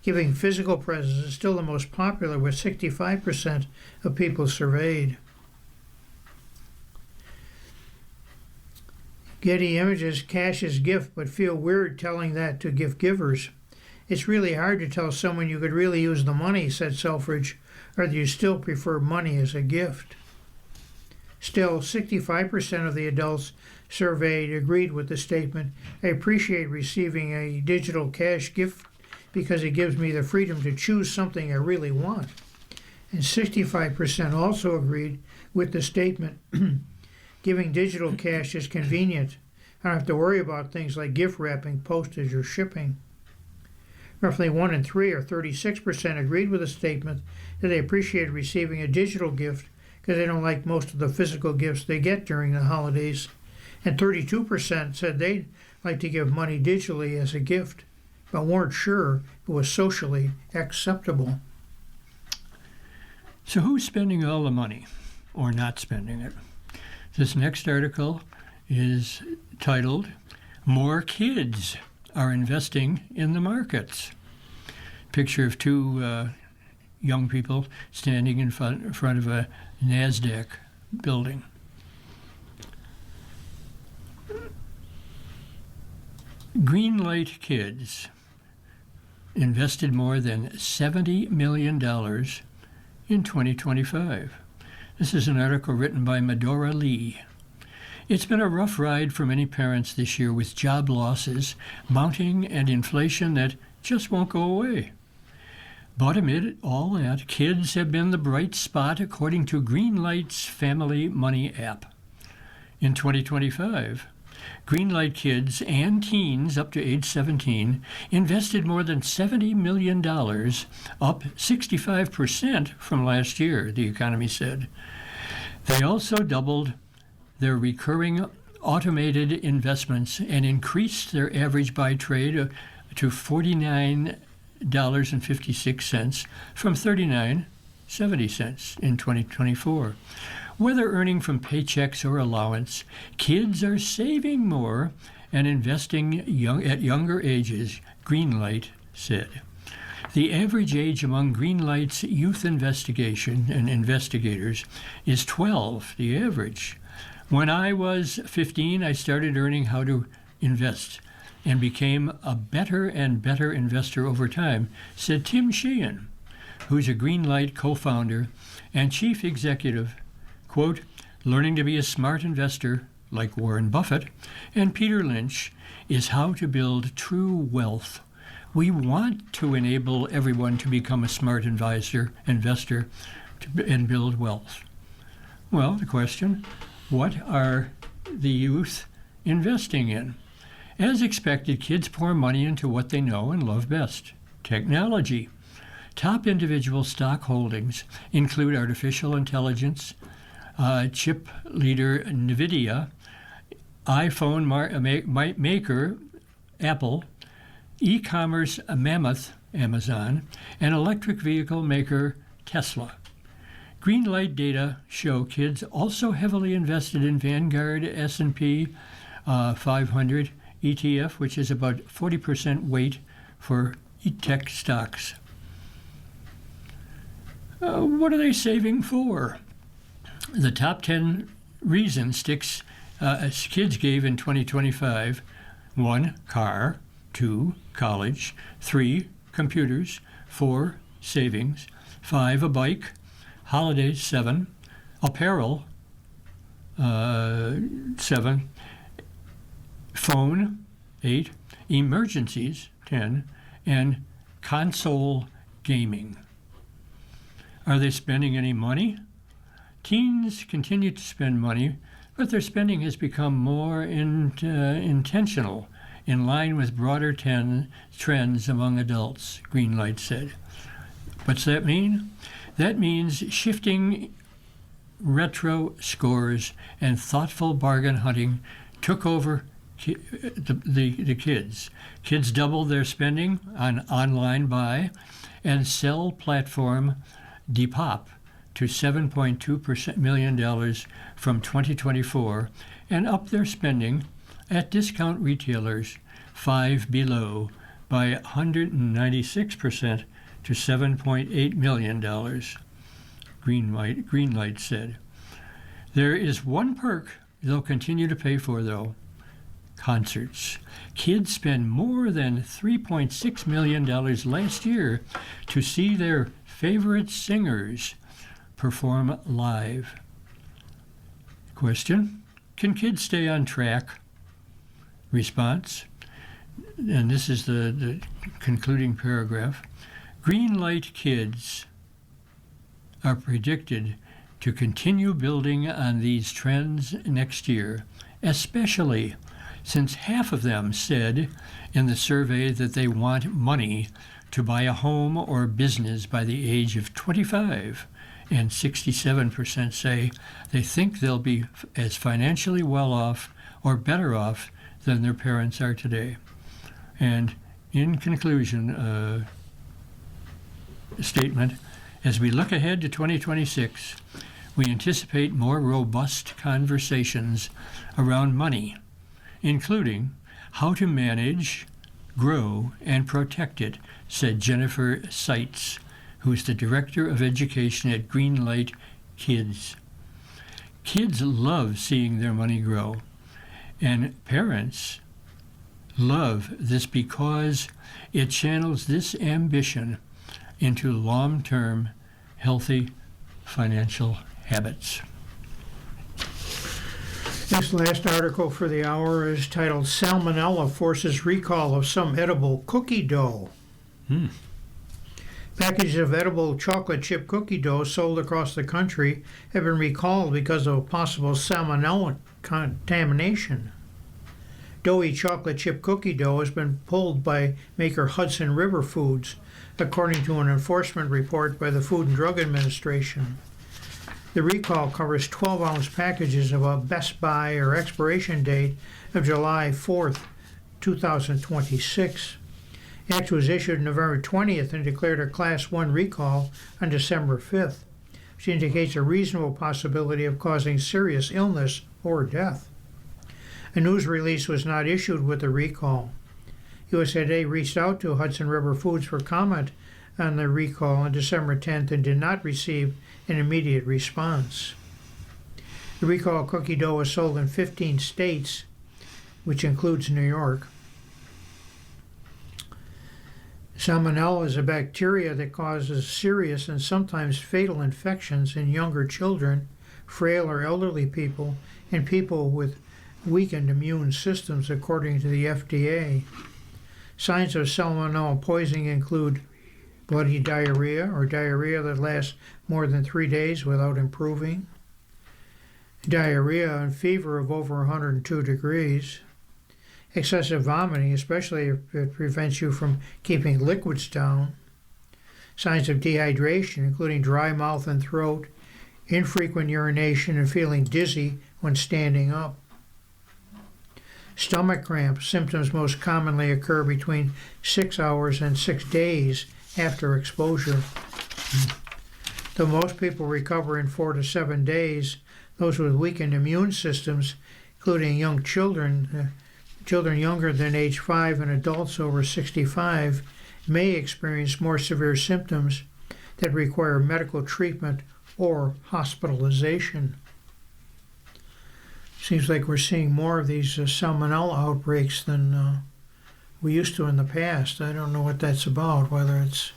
Giving physical presents is still the most popular, with 65% of people surveyed. Getty Images cashes gift, but feel weird telling that to gift givers. It's really hard to tell someone you could really use the money, said Selfridge, or that you still prefer money as a gift. Still, 65% of the adults surveyed agreed with the statement, I appreciate receiving a digital cash gift because it gives me the freedom to choose something I really want. And 65% also agreed with the statement, giving digital cash is convenient. I don't have to worry about things like gift wrapping, postage, or shipping. Roughly 1 in 3, or 36%, agreed with the statement that they appreciate receiving a digital gift because they don't like most of the physical gifts they get during the holidays. And 32% said they'd like to give money digitally as a gift, but weren't sure it was socially acceptable. So who's spending all the money or not spending it? This next article is titled, More Kids Are Investing in the Markets. Picture of two young people standing in front of a NASDAQ building. Greenlight Kids invested more than $70 million in 2025. This is an article written by Medora Lee. It's been a rough ride for many parents this year, with job losses mounting and inflation that just won't go away. But amid all that, kids have been the bright spot according to Greenlight's Family Money app. In 2025, Greenlight kids and teens up to age 17 invested more than $70 million, up 65% from last year, the economy said. They also doubled their recurring automated investments and increased their average buy trade to $49.56 from $39.70 in 2024. Whether earning from paychecks or allowance, kids are saving more and investing at younger ages, Greenlight said. The average age among Greenlight's youth investigation and investigators is 12, the average. When I was 15, I started learning how to invest and became a better and better investor over time, said Tim Sheehan, who's a Greenlight co-founder and chief executive. Quote, learning to be a smart investor, like Warren Buffett and Peter Lynch, is how to build true wealth. We want to enable everyone to become a smart investor, and build wealth. Well, the question, what are the youth investing in? As expected, kids pour money into what they know and love best, technology. Top individual stock holdings include artificial intelligence, chip leader NVIDIA, iPhone maker Apple, e-commerce mammoth Amazon, and electric vehicle maker Tesla. Greenlight data show kids also heavily invested in Vanguard S&P 500 ETF, which is about 40% weight for tech stocks. What are they saving for? The top 10 reasons kids gave in 2025: 1, car; 2, college; 3, computers; 4, savings; 5, a bike; holidays; 7, apparel; 7, phone; 8, emergencies; 10, and console gaming. Are they spending any money? Teens continue to spend money, but their spending has become more intentional, in line with broader trends among adults, Greenlight said. What's that mean? That means shifting retro scores and thoughtful bargain hunting took over the kids. Kids doubled their spending on online buy and sell platform Depop to $7.2 million from 2024, and upped their spending at discount retailers Five Below by 196% to $7.8 million, Greenlight said. There is one perk they'll continue to pay for, though: concerts. Kids spent more than $3.6 million last year to see their favorite singers perform live. Question: can kids stay on track? Response, and this is the concluding paragraph: Greenlight kids are predicted to continue building on these trends next year, especially since half of them said in the survey that they want money to buy a home or business by the age of 25, and 67% say they think they'll be as financially well off or better off than their parents are today. And in conclusion, statement: as we look ahead to 2026, we anticipate more robust conversations around money, including how to manage, grow, and protect it, said Jennifer Seitz, who is the Director of Education at Greenlight Kids. Kids love seeing their money grow, and parents love this because it channels this ambition into long-term, healthy financial habits. This last article for the hour is titled "Salmonella Forces Recall of Some Edible Cookie Dough." Packages of edible chocolate chip cookie dough sold across the country have been recalled because of possible salmonella contamination. Doughy chocolate chip cookie dough has been pulled by maker Hudson River Foods, according to an enforcement report by the Food and Drug Administration. The recall covers 12-ounce packages of a best by or expiration date of July 4th, 2026. The act was issued November 20th and declared a Class 1 recall on December 5th, which indicates a reasonable possibility of causing serious illness or death. A news release was not issued with the recall. USA Today reached out to Hudson River Foods for comment on the recall on December 10th and did not receive an immediate response. The recall cookie dough is sold in 15 states, which includes New York. Salmonella is a bacteria that causes serious and sometimes fatal infections in younger children, frail or elderly people, and people with weakened immune systems, according to the FDA. Signs of salmonella poisoning include bloody diarrhea or diarrhea that lasts more than 3 days without improving, diarrhea and fever of over 102 degrees, excessive vomiting, especially if it prevents you from keeping liquids down, signs of dehydration, including dry mouth and throat, infrequent urination, and feeling dizzy when standing up. Stomach cramp symptoms most commonly occur between 6 hours and 6 days after exposure. Though most people recover in 4 to 7 days, those with weakened immune systems, including young children, children younger than age 5 and adults over 65, may experience more severe symptoms that require medical treatment or hospitalization. Seems like we're seeing more of these salmonella outbreaks than we used to in the past. I don't know what that's about, whether it's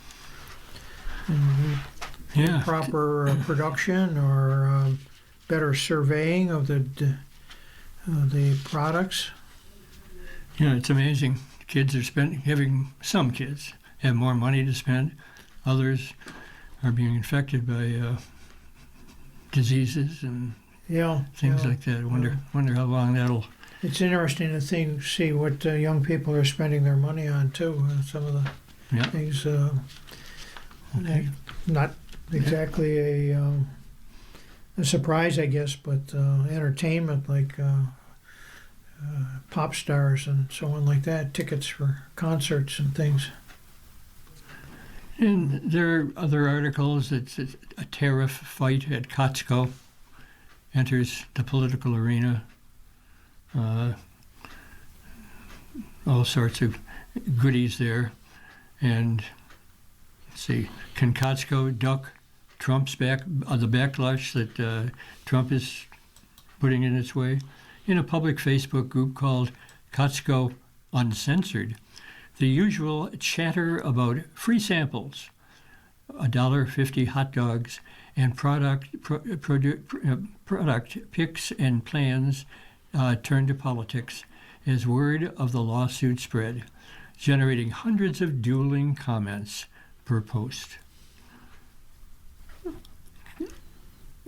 proper production or better surveying of the products. Yeah, it's amazing. Kids are some kids have more money to spend. Others are being infected by diseases and things like that. Wonder how long that'll. It's interesting to see what young people are spending their money on too. Some of the things, not exactly a surprise, I guess, but entertainment like pop stars and so on like that, tickets for concerts and things. And there are other articles. It's a tariff fight at Costco enters the political arena. All sorts of goodies there. And let's see, can Costco duck Trump's the backlash that Trump is putting in its way? In a public Facebook group called Costco Uncensored, the usual chatter about free samples, $1.50 hot dogs, and product picks and plans turned to politics as word of the lawsuit spread, generating hundreds of dueling comments per post.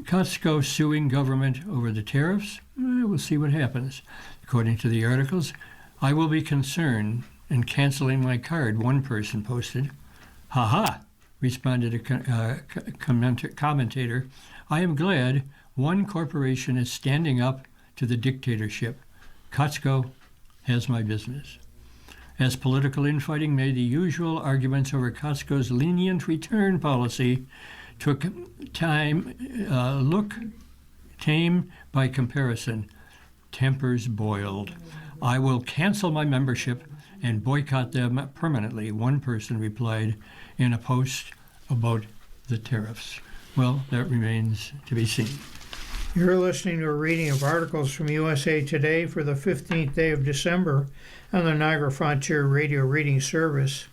Costco suing government over the tariffs? We'll see what happens. According to the articles, I will be concerned and canceling my card, one person posted. Ha ha, responded a commentator. I am glad one corporation is standing up to the dictatorship. Costco has my business. As political infighting made the usual arguments over Costco's lenient return policy took time, tame by comparison, tempers boiled. I will cancel my membership and boycott them permanently, one person replied in a post about the tariffs. Well, that remains to be seen. You're listening to a reading of articles from USA Today for the 15th day of December on the Niagara Frontier Radio Reading Service.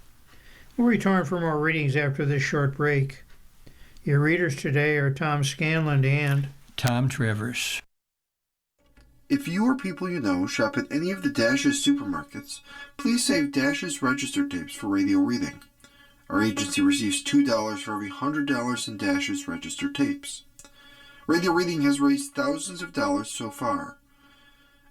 We'll return for more readings after this short break. Your readers today are Tom Scanlon and Tom Travers. If you or people you know shop at any of the Dash's supermarkets, please save Dash's register tapes for radio reading. Our agency receives $2 for every $100 in Dash's register tapes. Radio reading has raised thousands of dollars so far.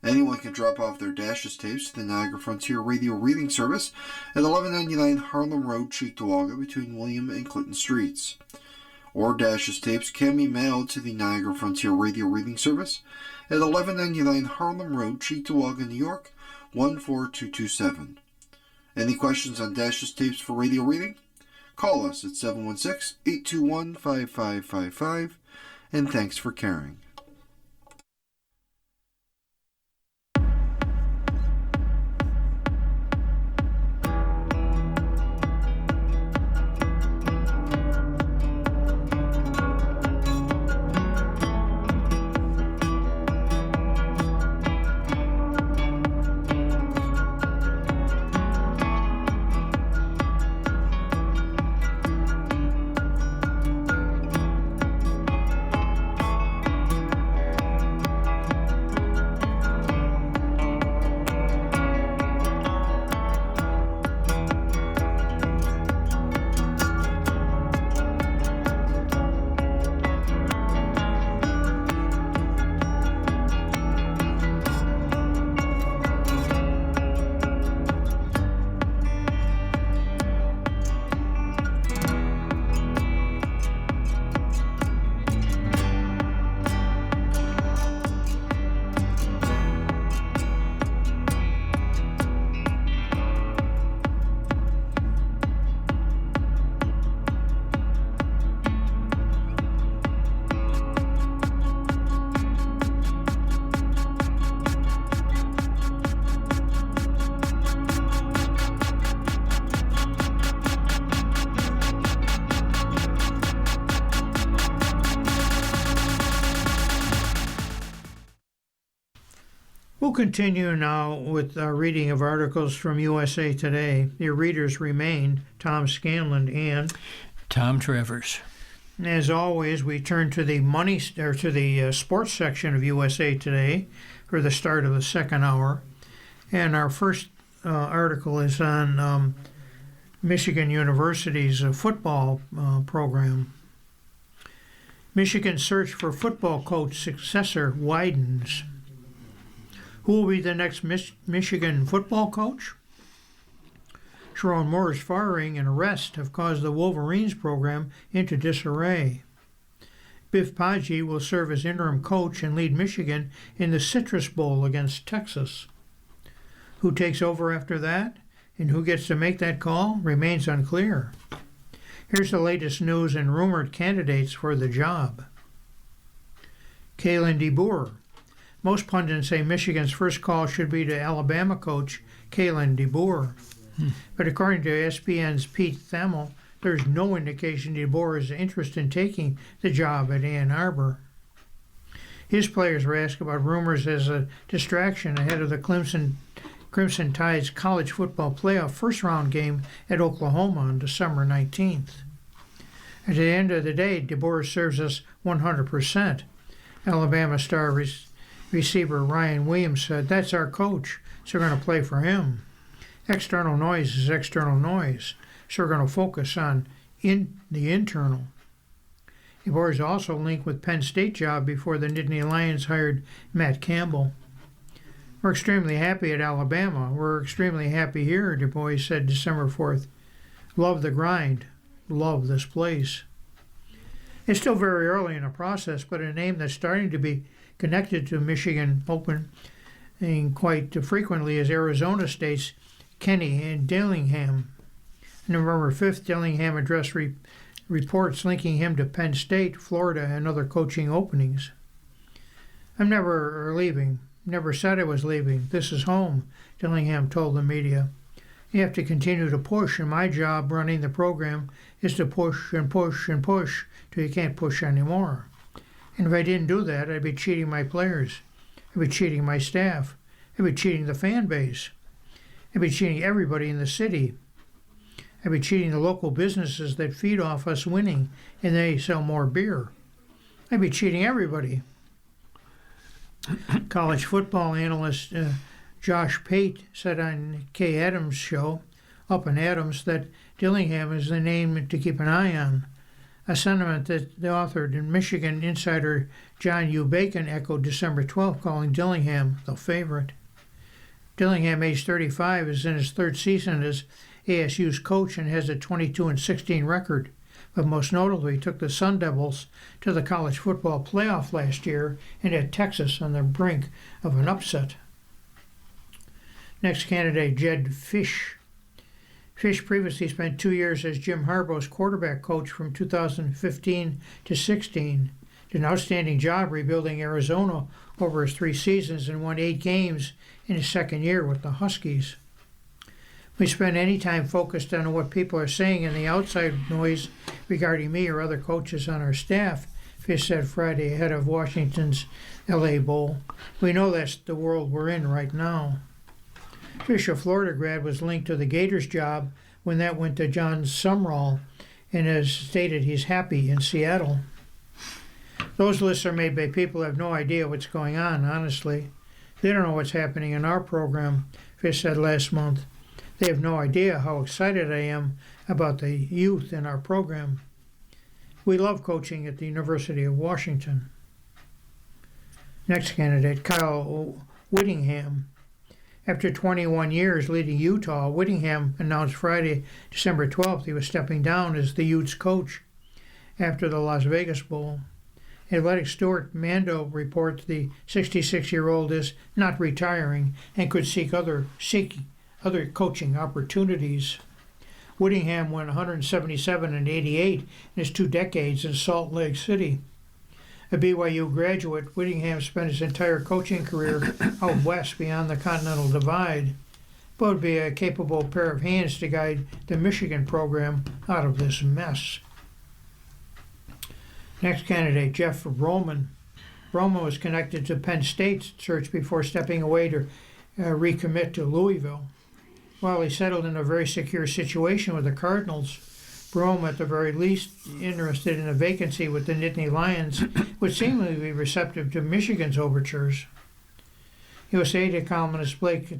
Anyone can drop off their Dash's tapes to the Niagara Frontier Radio Reading Service at 1199 Harlem Road, Cheektowaga, between William and Clinton Streets. Or Dash's tapes can be mailed to the Niagara Frontier Radio Reading Service at 1199 Harlem Road, Cheektowaga, New York, 14227. Any questions on Dash's tapes for radio reading? Call us at 716-821-5555, and thanks for caring. We'll continue now with our reading of articles from USA Today. Your readers remain Tom Scanlon and Tom Travers. as always, we turn to the sports section of USA Today for the start of the second hour. And our first article is on Michigan University's football program. Michigan's search for football coach successor widens. Who will be the next Michigan football coach? Sharon Moore's firing and arrest have caused the Wolverines program into disarray. Biff Poggi will serve as interim coach and lead Michigan in the Citrus Bowl against Texas. Who takes over after that, and who gets to make that call remains unclear. Here's the latest news and rumored candidates for the job. Kalen DeBoer. Most pundits say Michigan's first call should be to Alabama coach Kalen DeBoer. But according to ESPN's Pete Thamel, there's no indication DeBoer is interested in taking the job at Ann Arbor. His players were asked about rumors as a distraction ahead of the Crimson Tide's college football playoff first-round game at Oklahoma on December 19th. At the end of the day, DeBoer serves us 100%. Alabama star receiver Ryan Williams said, "That's our coach, so we're going to play for him. External noise is external noise, so we're going to focus on the internal." DeBoer is also linked with Penn State job before the Nittany Lions hired Matt Campbell. "We're extremely happy at Alabama. We're extremely happy here," Du Bois said December 4th. "Love the grind. Love this place." It's still very early in the process, but a name that's starting to be connected to Michigan Open and quite frequently is Arizona State's Kenny Dillingham. November 5th, Dillingham addressed reports linking him to Penn State, Florida, and other coaching openings. "I'm never leaving. Never said I was leaving. This is home," Dillingham told the media. "You have to continue to push, and my job running the program is to push and push and push till you can't push anymore. And if I didn't do that, I'd be cheating my players. I'd be cheating my staff. I'd be cheating the fan base. I'd be cheating everybody in the city. I'd be cheating the local businesses that feed off us winning and they sell more beer. I'd be cheating everybody." College football analyst Josh Pate said on Kay Adams' show, Up and Adams, that Dillingham is the name to keep an eye on, a sentiment that the author and Michigan insider John U. Bacon echoed December 12th, calling Dillingham the favorite. Dillingham, age 35, is in his third season as ASU's coach and has a 22-16 record, but most notably took the Sun Devils to the college football playoff last year and had Texas on the brink of an upset. Next candidate, Jedd Fisch. Fisch previously spent 2 years as Jim Harbaugh's quarterback coach from 2015 to 16. Did an outstanding job rebuilding Arizona over his 3 seasons and won 8 games in his second year with the Huskies. "We spend any time focused on what people are saying and the outside noise regarding me or other coaches on our staff," Fisch said Friday ahead of Washington's LA Bowl. "We know that's the world we're in right now." Fisch, a Florida grad, was linked to the Gators job when that went to John Sumrall and has stated he's happy in Seattle. "Those lists are made by people who have no idea what's going on, honestly. They don't know what's happening in our program," Fisch said last month. "They have no idea how excited I am about the youth in our program. We love coaching at the University of Washington." Next candidate, Kyle Whittingham. After 21 years leading Utah, Whittingham announced Friday, December 12th, he was stepping down as the Utes coach after the Las Vegas Bowl. Athletic Stuart Mando reports the 66-year-old is not retiring and could seek other coaching opportunities. Whittingham won 177 and 88 in his 2 decades in Salt Lake City. A BYU graduate, Whittingham spent his entire coaching career out west beyond the Continental Divide, but would be a capable pair of hands to guide the Michigan program out of this mess. Next candidate, Jeff Roman. Broma was connected to Penn State's search before stepping away to recommit to Louisville. While he settled in a very secure situation with the Cardinals, Brome, at the very least, interested in a vacancy with the Nittany Lions, would seemingly be receptive to Michigan's overtures. USA columnist Blake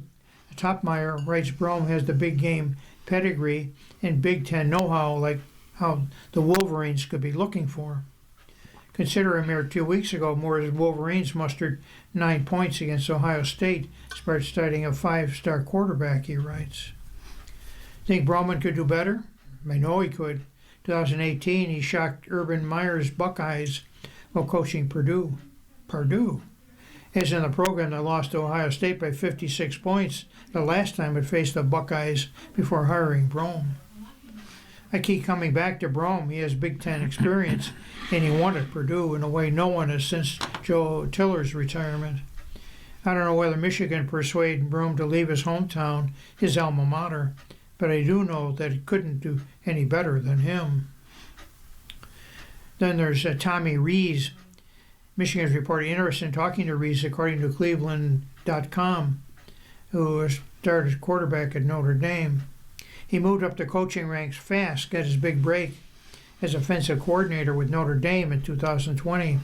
Topmeyer writes Brome has the big game pedigree and Big Ten know-how like how the Wolverines could be looking for. Consider a mere 2 weeks ago, Moore's Wolverines mustered 9 points against Ohio State, starting a 5-star quarterback, he writes. Think Broman could do better? I know he could. 2018, he shocked Urban Meyer's Buckeyes while coaching Purdue. As in the program that lost to Ohio State by 56 points the last time it faced the Buckeyes before hiring Brome. I keep coming back to Brome. He has Big Ten experience, and he won at Purdue in a way no one has since Joe Tiller's retirement. I don't know whether Michigan persuaded Brome to leave his hometown, his alma mater, but I do know that it couldn't do any better than him. Then there's Tommy Rees. Michigan's reported interest in talking to Rees, according to Cleveland.com, who started quarterback at Notre Dame. He moved up the coaching ranks fast, got his big break as offensive coordinator with Notre Dame in 2020,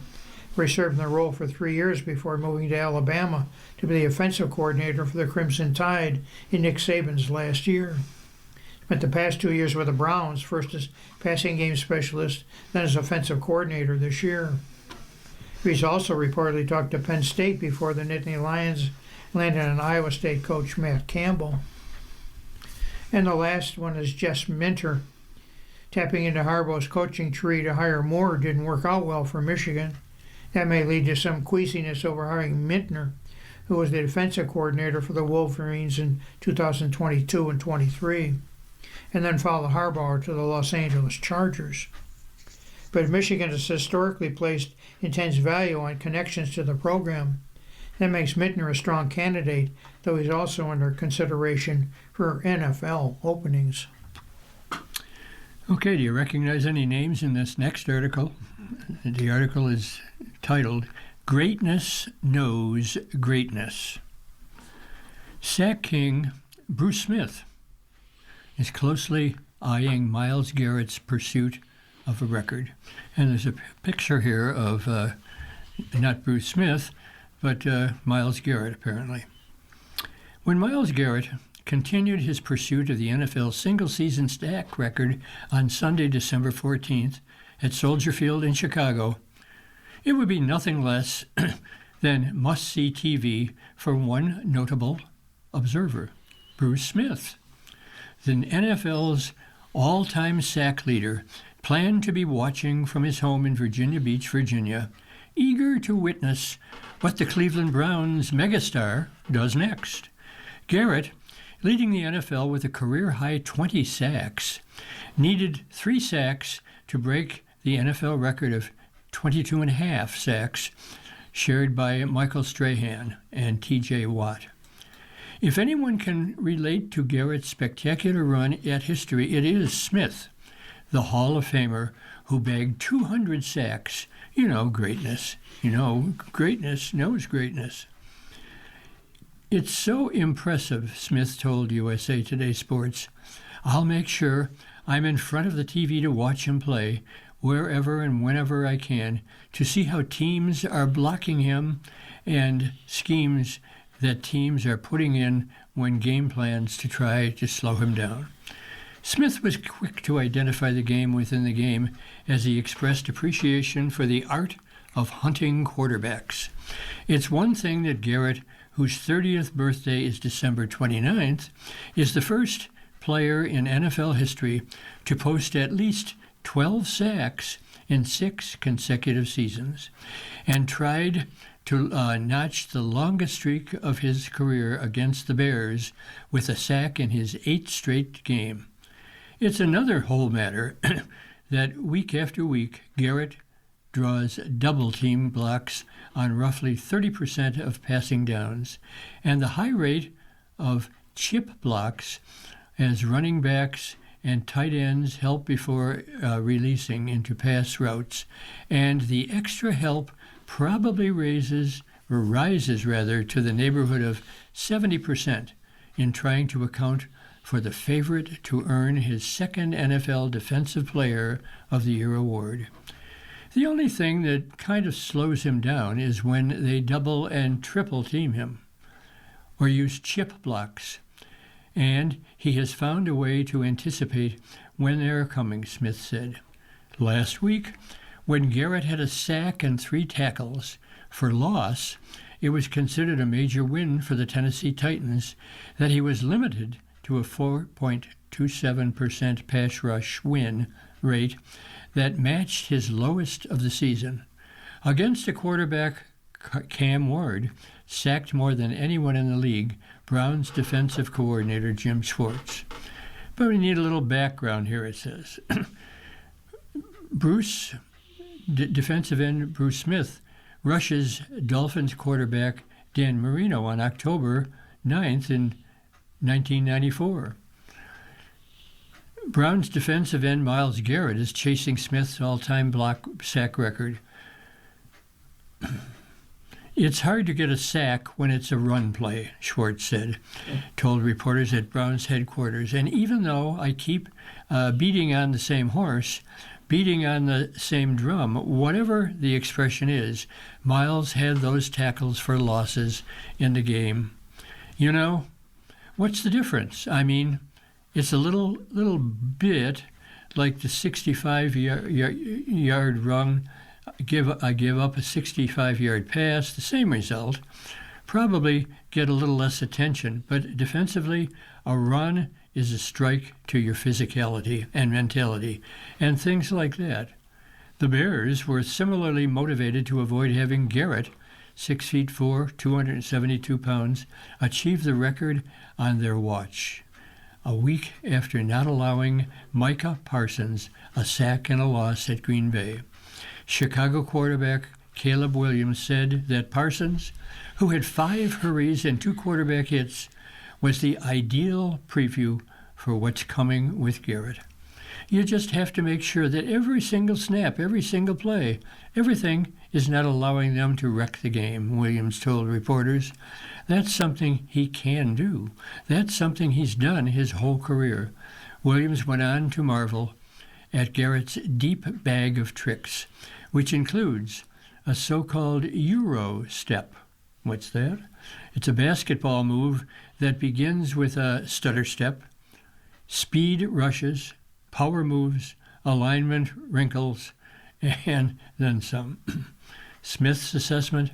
where he served in the role for 3 years before moving to Alabama to be the offensive coordinator for the Crimson Tide in Nick Saban's last year. Spent the past 2 years with the Browns, first as passing game specialist, then as offensive coordinator this year. Rees also reportedly talked to Penn State before the Nittany Lions landed on Iowa State coach Matt Campbell. And the last one is Jess Minter. Tapping into Harbaugh's coaching tree to hire Moore didn't work out well for Michigan. That may lead to some queasiness over hiring Mintner, who was the defensive coordinator for the Wolverines in 2022 and 23, and then followed Harbaugh to the Los Angeles Chargers. But Michigan has historically placed intense value on connections to the program. That makes Mintner a strong candidate, though he's also under consideration for NFL openings. Okay, do you recognize any names in this next article? The article is titled, Greatness Knows Greatness. Sack King Bruce Smith is closely eyeing Myles Garrett's pursuit of a record. And there's a picture here of not Bruce Smith, but Myles Garrett, apparently. When Myles Garrett continued his pursuit of the NFL single-season sack record on Sunday, December 14th, at Soldier Field in Chicago, it would be nothing less than must-see TV for one notable observer, Bruce Smith. The NFL's all-time sack leader planned to be watching from his home in Virginia Beach, Virginia, eager to witness what the Cleveland Browns megastar does next. Garrett, leading the NFL with a career-high 20 sacks, needed 3 sacks to break the NFL record of 22.5 sacks shared by Michael Strahan and T.J. Watt. If anyone can relate to Garrett's spectacular run at history, it is Smith, the Hall of Famer who bagged 200 sacks. You know greatness. Greatness knows greatness. It's so impressive, Smith told USA Today Sports. I'll make sure I'm in front of the TV to watch him play wherever and whenever I can to see how teams are blocking him and schemes that teams are putting in when game plans to try to slow him down. Smith was quick to identify the game within the game as he expressed appreciation for the art of hunting quarterbacks. It's one thing that Garrett, whose 30th birthday is December 29th, is the first player in NFL history to post at least 12 sacks in 6 consecutive seasons, and tried to notch the longest streak of his career against the Bears with a sack in his 8th straight game. It's another whole matter that week after week, Garrett draws double team blocks on roughly 30% of passing downs, and the high rate of chip blocks as running backs and tight ends help before releasing into pass routes, and the extra help probably rises to the neighborhood of 70% in trying to account for the favorite to earn his second NFL Defensive Player of the Year award. The only thing that kind of slows him down is when they double and triple team him or use chip blocks. And he has found a way to anticipate when they're coming, Smith said. Last week, when Garrett had a sack and 3 tackles for loss, it was considered a major win for the Tennessee Titans that he was limited to a 4.27% pass rush win rate that matched his lowest of the season. Against a quarterback, Cam Ward sacked more than anyone in the league, Browns defensive coordinator Jim Schwartz. But we need a little background here, it says. Defensive end Bruce Smith rushes Dolphins quarterback Dan Marino on October 9th in 1994. Browns defensive end Myles Garrett is chasing Smith's all-time block sack record. It's hard to get a sack when it's a run play, Schwartz said, told reporters at Browns headquarters. And even though I keep beating on the same horse, beating on the same drum, whatever the expression is, Myles had those tackles for losses in the game. You know, what's the difference? I mean, it's a little bit like the 65-yard run. I give up a 65-yard pass, the same result. Probably get a little less attention, but defensively, a run is a strike to your physicality and mentality, and things like that. The Bears were similarly motivated to avoid having Garrett, 6'4", 272 pounds, achieve the record on their watch, a week after not allowing Micah Parsons a sack and a loss at Green Bay. Chicago quarterback Caleb Williams said that Parsons, who had 5 hurries and 2 quarterback hits, was the ideal preview for what's coming with Garrett. You just have to make sure that every single snap, every single play, everything is not allowing them to wreck the game, Williams told reporters. That's something he can do. That's something he's done his whole career. Williams went on to marvel at Garrett's deep bag of tricks, which includes a so-called Euro step. What's that? It's a basketball move that begins with a stutter step, speed rushes, power moves, alignment wrinkles, and then some. Smith's assessment: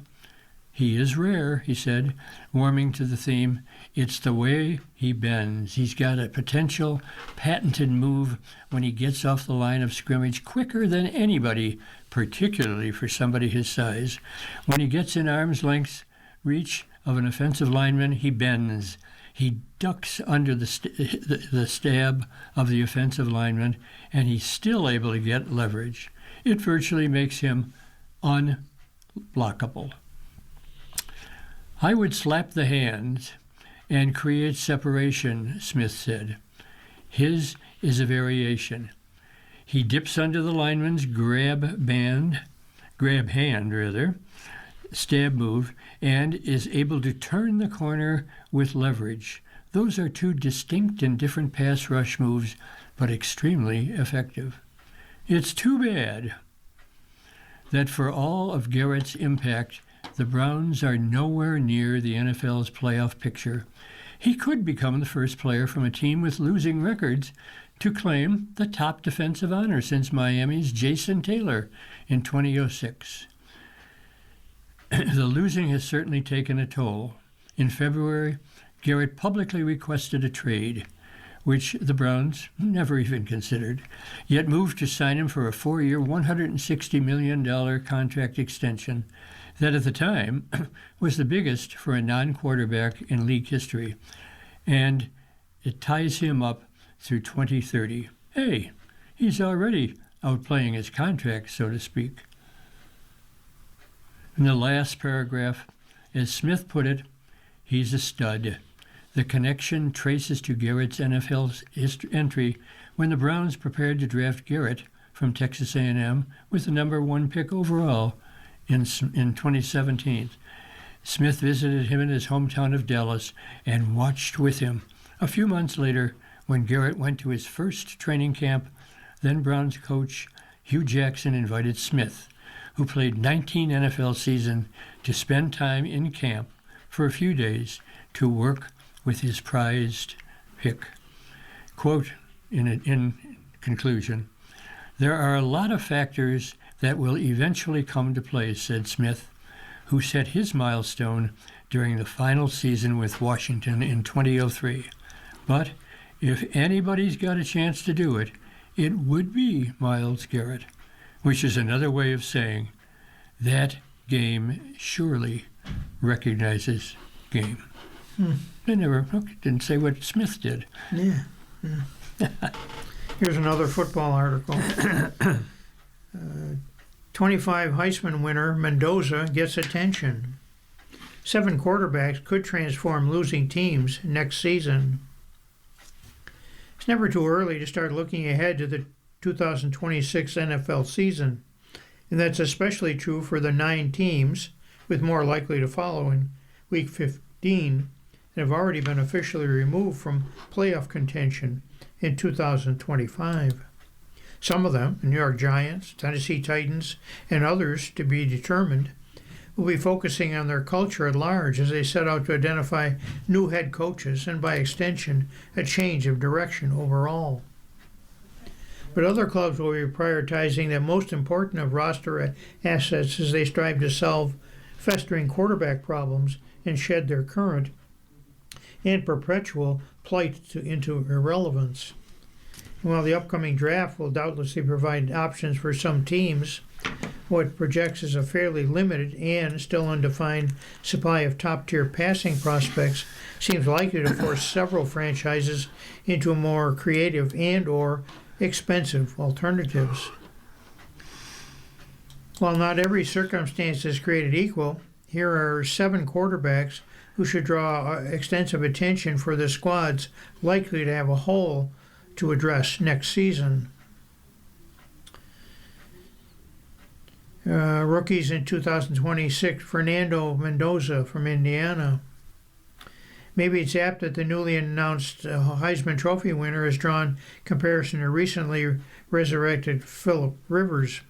he is rare, he said, warming to the theme. It's the way he bends. He's got a potential patented move when he gets off the line of scrimmage quicker than anybody, particularly for somebody his size. When he gets in arm's length reach of an offensive lineman, he bends. He ducks under the stab of the offensive lineman, and he's still able to get leverage. It virtually makes him unblockable. I would slap the hands and create separation, Smith said. His is a variation. He dips under the lineman's grab hand, stab move, and is able to turn the corner with leverage. Those are 2 distinct and different pass rush moves, but extremely effective. It's too bad that for all of Garrett's impact, the Browns are nowhere near the NFL's playoff picture. He could become the first player from a team with losing records to claim the top defensive honor since Miami's Jason Taylor in 2006. The losing has certainly taken a toll. In February, Garrett publicly requested a trade, which the Browns never even considered, yet moved to sign him for a 4-year, $160 million contract extension that at the time was the biggest for a non-quarterback in league history, and it ties him up through 2030. Hey, he's already outplaying his contract, so to speak. In the last paragraph, as Smith put it, he's a stud. The connection traces to Garrett's NFL entry when the Browns prepared to draft Garrett from Texas A&M with the number 1 pick overall in 2017. Smith visited him in his hometown of Dallas and watched with him. A few months later, when Garrett went to his first training camp, then Browns coach Hugh Jackson invited Smith, who played 19 NFL seasons, to spend time in camp for a few days to work with his prized pick. Quote, in conclusion, "There are a lot of factors that will eventually come to play," said Smith, who set his milestone during the final season with Washington in 2003. But if anybody's got a chance to do it, it would be Myles Garrett, which is another way of saying that game surely recognizes game. They didn't say what Smith did. Yeah. Here's another football article. 25 Heisman winner Mendoza gets attention. 7 quarterbacks could transform losing teams next season. It's never too early to start looking ahead to the 2026 NFL season, and that's especially true for the 9 teams, with more likely to follow in Week 15, that have already been officially removed from playoff contention in 2025. Some of them, the New York Giants, Tennessee Titans, and others to be determined, will be focusing on their culture at large as they set out to identify new head coaches and, by extension, a change of direction overall. But other clubs will be prioritizing the most important of roster assets as they strive to solve festering quarterback problems and shed their current and perpetual plight into irrelevance. And while the upcoming draft will doubtlessly provide options for some teams, what projects as a fairly limited and still undefined supply of top-tier passing prospects seems likely to force several franchises into more creative and/or expensive alternatives. While not every circumstance is created equal, here are 7 quarterbacks who should draw extensive attention for the squads likely to have a hole to address next season. Rookies in 2026, Fernando Mendoza from Indiana. Maybe it's apt that the newly announced Heisman Trophy winner has drawn comparison to recently resurrected Phillip Rivers.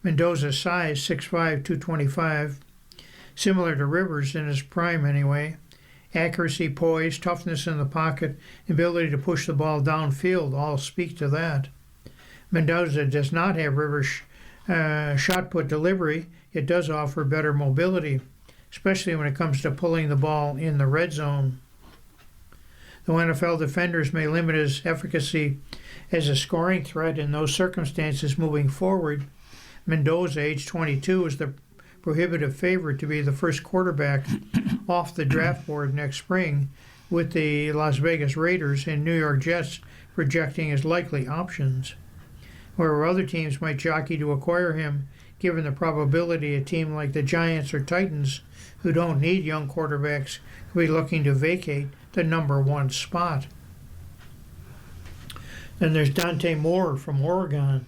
Mendoza's size, 6'5", 225, similar to Rivers in his prime anyway. Accuracy, poise, toughness in the pocket, ability to push the ball downfield all speak to that. Mendoza does not have Rivers' shot put delivery. It does offer better mobility, especially when it comes to pulling the ball in the red zone. Though NFL defenders may limit his efficacy as a scoring threat in those circumstances moving forward, Mendoza, age 22, is the prohibitive favorite to be the first quarterback off the draft board next spring, with the Las Vegas Raiders and New York Jets projecting as likely options. Wherever other teams might jockey to acquire him, given the probability a team like the Giants or Titans, who don't need young quarterbacks, could be looking to vacate the number 1 spot. Then there's Dante Moore from Oregon.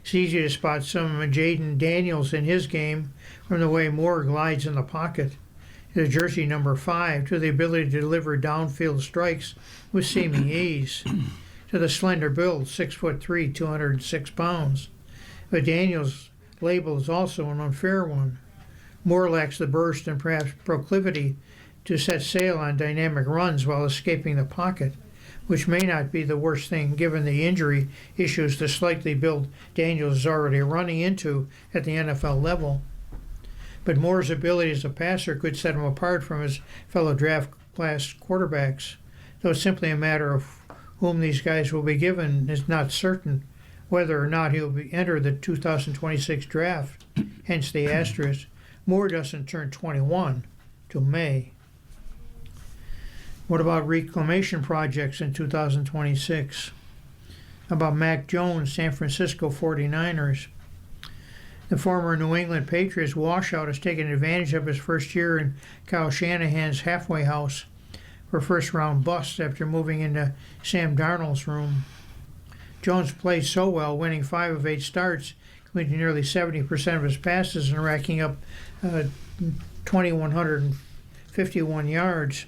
It's easy to spot some of Jaden Daniels in his game from the way Moore glides in the pocket, the jersey number 5, to the ability to deliver downfield strikes with seeming ease, to the slender build, 6'3", 206 pounds. But Daniels' label is also an unfair one. Moore lacks the burst and perhaps proclivity to set sail on dynamic runs while escaping the pocket, which may not be the worst thing given the injury issues the slightly built Daniels is already running into at the NFL level. But Moore's ability as a passer could set him apart from his fellow draft class quarterbacks, though it's simply a matter of whom these guys will be given is not certain, whether or not he'll enter the 2026 draft, hence the asterisk. Moore doesn't turn 21 till May. What about reclamation projects in 2026? How about Mac Jones, San Francisco 49ers? The former New England Patriots washout has taken advantage of his first year in Kyle Shanahan's halfway house for first-round busts after moving into Sam Darnold's room. Jones played so well, winning 5 of 8 starts, completing nearly 70% of his passes and racking up 2,151 yards,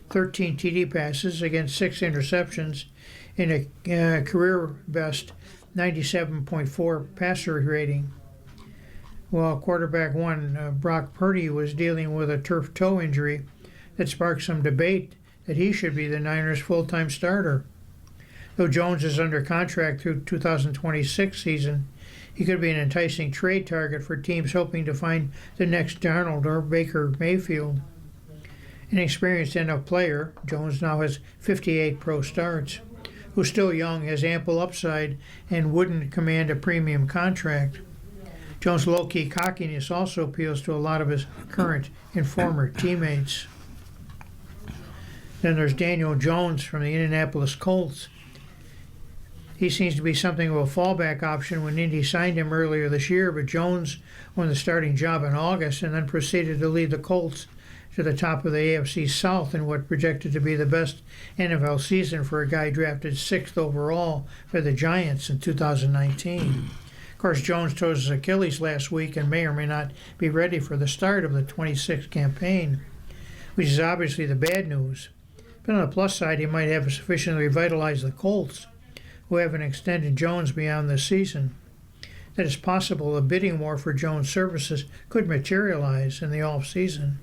13 TD passes against 6 interceptions, and a career best 97.4 passer rating. While quarterback one, Brock Purdy, was dealing with a turf toe injury that sparked some debate that he should be the Niners' full-time starter. Though Jones is under contract through 2026 season, he could be an enticing trade target for teams hoping to find the next Darnold or Baker Mayfield. An experienced NFL player, Jones now has 58 pro starts, who's still young, has ample upside, and wouldn't command a premium contract. Jones' low-key cockiness also appeals to a lot of his current and former teammates. Then there's Daniel Jones from the Indianapolis Colts. He seems to be something of a fallback option when Indy signed him earlier this year, but Jones won the starting job in August and then proceeded to lead the Colts to the top of the AFC South in what projected to be the best NFL season for a guy drafted 6th overall by the Giants in 2019. Of course, Jones tore his Achilles last week and may or may not be ready for the start of the 26th campaign, which is obviously the bad news. But on the plus side, he might have sufficiently revitalized the Colts, who haven't extended Jones beyond this season. That it's possible a bidding war for Jones' services could materialize in the off-season.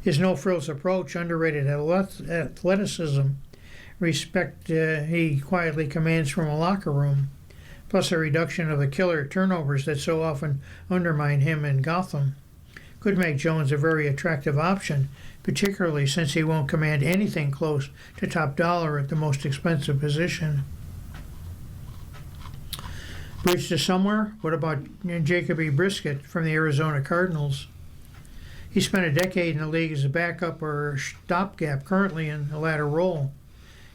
His no-frills approach, underrated athleticism, respect he quietly commands from a locker room, plus a reduction of the killer turnovers that so often undermine him in Gotham, could make Jones a very attractive option, particularly since he won't command anything close to top dollar at the most expensive position. Bridge to somewhere? What about Jacoby Brissett from the Arizona Cardinals? He spent a decade in the league as a backup or stopgap, currently in the latter role.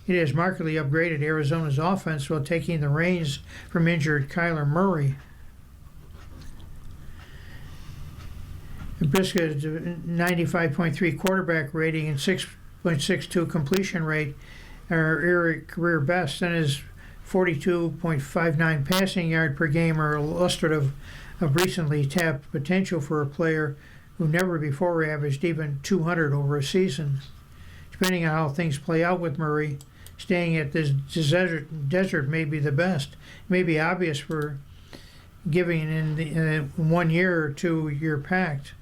It has markedly upgraded Arizona's offense while taking the reins from injured Kyler Murray. Briskett's 95.3 quarterback rating and 6.62 completion rate are career best, and his 42.59 passing yard per game are illustrative of recently tapped potential for a player who never before averaged even 200 over a season. Depending on how things play out with Murray, staying at this desert may be the best. It may be obvious for giving in the 1 year or 2 year pact.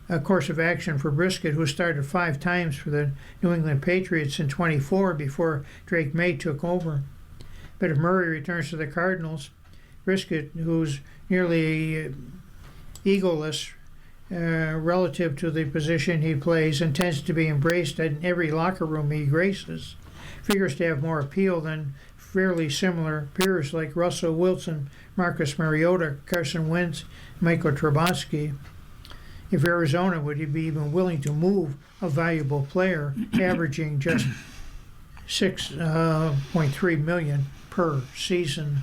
A course of action for Brissett, who started 5 times for the New England Patriots in 24 before Drake May took over. But if Murray returns to the Cardinals, Brissett, who's nearly egoless relative to the position he plays and tends to be embraced in every locker room he graces, figures to have more appeal than fairly similar peers like Russell Wilson, Marcus Mariota, Carson Wentz, Michael Trubisky. If Arizona would be even willing to move a valuable player, averaging just $6.3 million per season.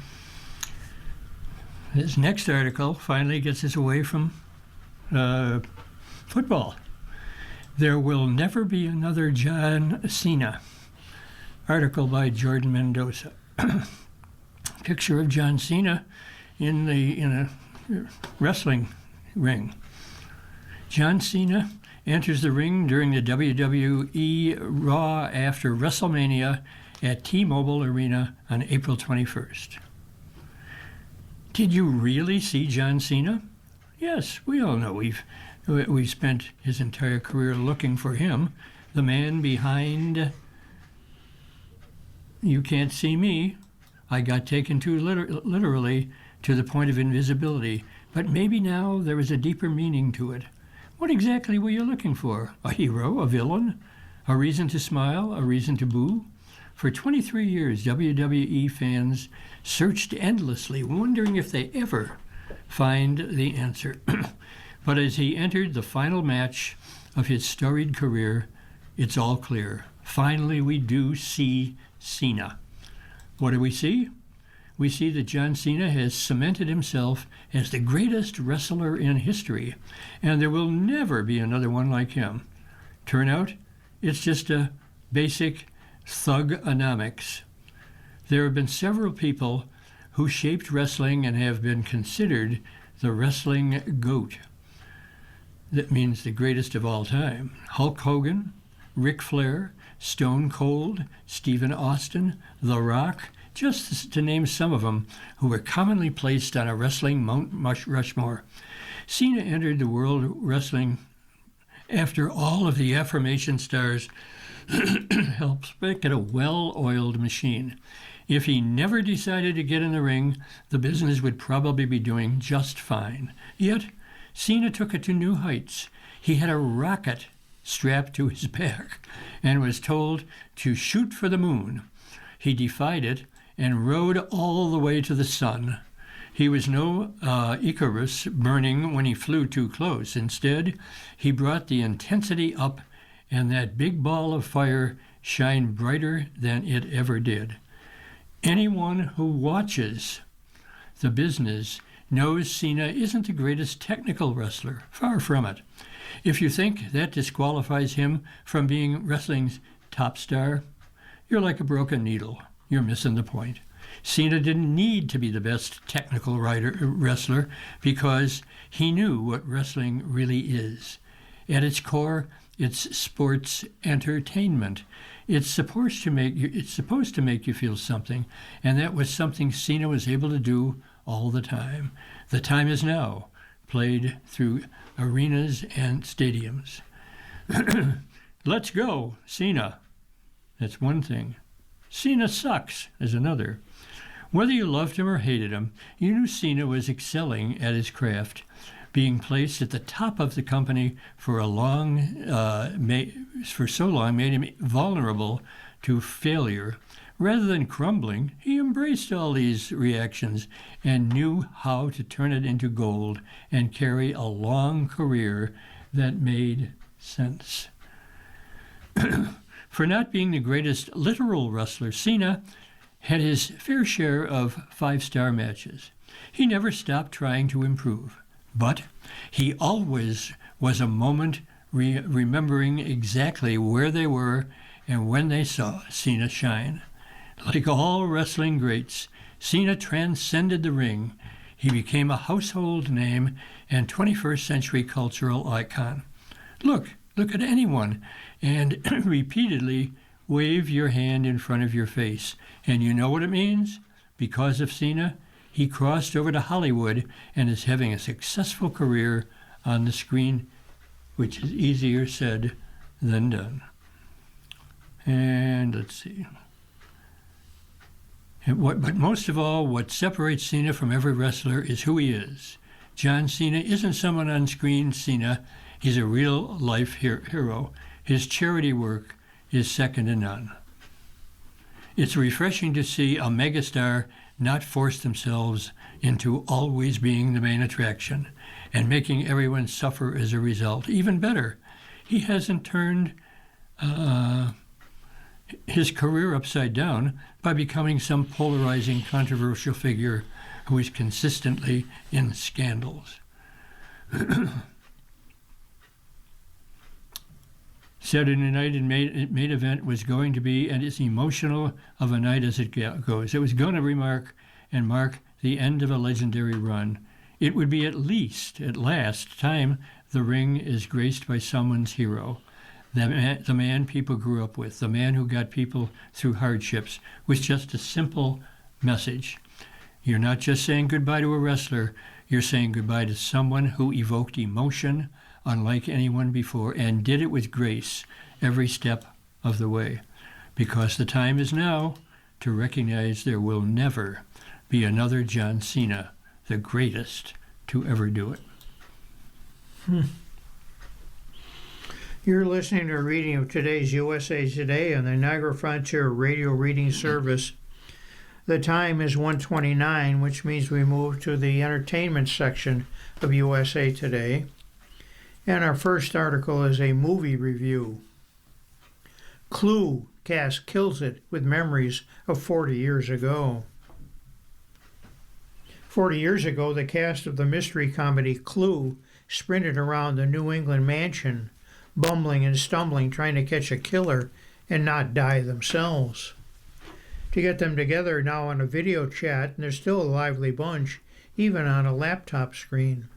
This next article finally gets us away from football. There will never be another John Cena. Article by Jordan Mendoza. Picture of John Cena in a wrestling ring. John Cena enters the ring during the WWE Raw after WrestleMania at T-Mobile Arena on April 21st. Did you really see John Cena? Yes, we all know we've spent his entire career looking for him, the man behind "You Can't See Me." I got taken too literally to the point of invisibility, but maybe now there is a deeper meaning to it. What exactly were you looking for? A hero? A villain? A reason to smile? A reason to boo? For 23 years, WWE fans searched endlessly, wondering if they ever find the answer. But as he entered the final match of his storied career, it's all clear. Finally, we do see Cena. What do we see? We see that John Cena has cemented himself as the greatest wrestler in history, and there will never be another one like him. Turn out, it's just a basic thugonomics. There have been several people who shaped wrestling and have been considered the wrestling GOAT. That means the greatest of all time. Hulk Hogan, Ric Flair, Stone Cold, Stephen Austin, The Rock, just to name some of them, who were commonly placed on a wrestling Mount Rushmore. Cena entered the world wrestling after all of the aforementioned stars helped make it a well-oiled machine. If he never decided to get in the ring, the business would probably be doing just fine. Yet, Cena took it to new heights. He had a rocket strapped to his back and was told to shoot for the moon. He defied it and rode all the way to the sun. He was no Icarus burning when he flew too close. Instead, he brought the intensity up, and that big ball of fire shined brighter than it ever did. Anyone who watches the business knows Cena isn't the greatest technical wrestler. Far from it. If you think that disqualifies him from being wrestling's top star, you're like a broken needle. You're missing the point. Cena didn't need to be the best technical wrestler because he knew what wrestling really is. At its core, it's sports entertainment. It's supposed to make you feel something, and that was something Cena was able to do all the time. The time is now, played through arenas and stadiums. Let's go, Cena. That's one thing. Cena sucks is another. Whether you loved him or hated him, you knew Cena was excelling at his craft. Being placed at the top of the company for so long made him vulnerable to failure. Rather than crumbling, he embraced all these reactions and knew how to turn it into gold and carry a long career that made sense. For not being the greatest literal wrestler, Cena had his fair share of five-star matches. He never stopped trying to improve, but he always was a moment remembering exactly where they were and when they saw Cena shine. Like all wrestling greats, Cena transcended the ring. He became a household name and 21st century cultural icon. Look at anyone and repeatedly wave your hand in front of your face. And you know what it means? Because of Cena, he crossed over to Hollywood and is having a successful career on the screen, which is easier said than done. And let's see. But most of all, what separates Cena from every wrestler is who he is. John Cena isn't someone on screen Cena. He's a real-life hero. His charity work is second to none. It's refreshing to see a megastar not force themselves into always being the main attraction and making everyone suffer as a result. Even better, he hasn't turned his career upside down by becoming some polarizing, controversial figure who is consistently in scandals. Saturday night in main event was going to be as emotional of a night as it goes. It was going to mark the end of a legendary run. It would be at last time the ring is graced by someone's hero, the man people grew up with, the man who got people through hardships, with just a simple message. You're not just saying goodbye to a wrestler, you're saying goodbye to someone who evoked emotion unlike anyone before and did it with grace every step of the way. Because the time is now to recognize there will never be another John Cena, the greatest to ever do it. You're listening to a reading of today's USA Today on the Niagara Frontier Radio Reading Service. The time is 1:29, which means we move to the entertainment section of USA Today. And our first article is a movie review. Clue cast kills it with memories of 40 years ago. 40 years ago, the cast of the mystery comedy Clue sprinted around the New England mansion, bumbling and stumbling, trying to catch a killer and not die themselves. to get them together now on a video chat, and they're still a lively bunch, even on a laptop screen.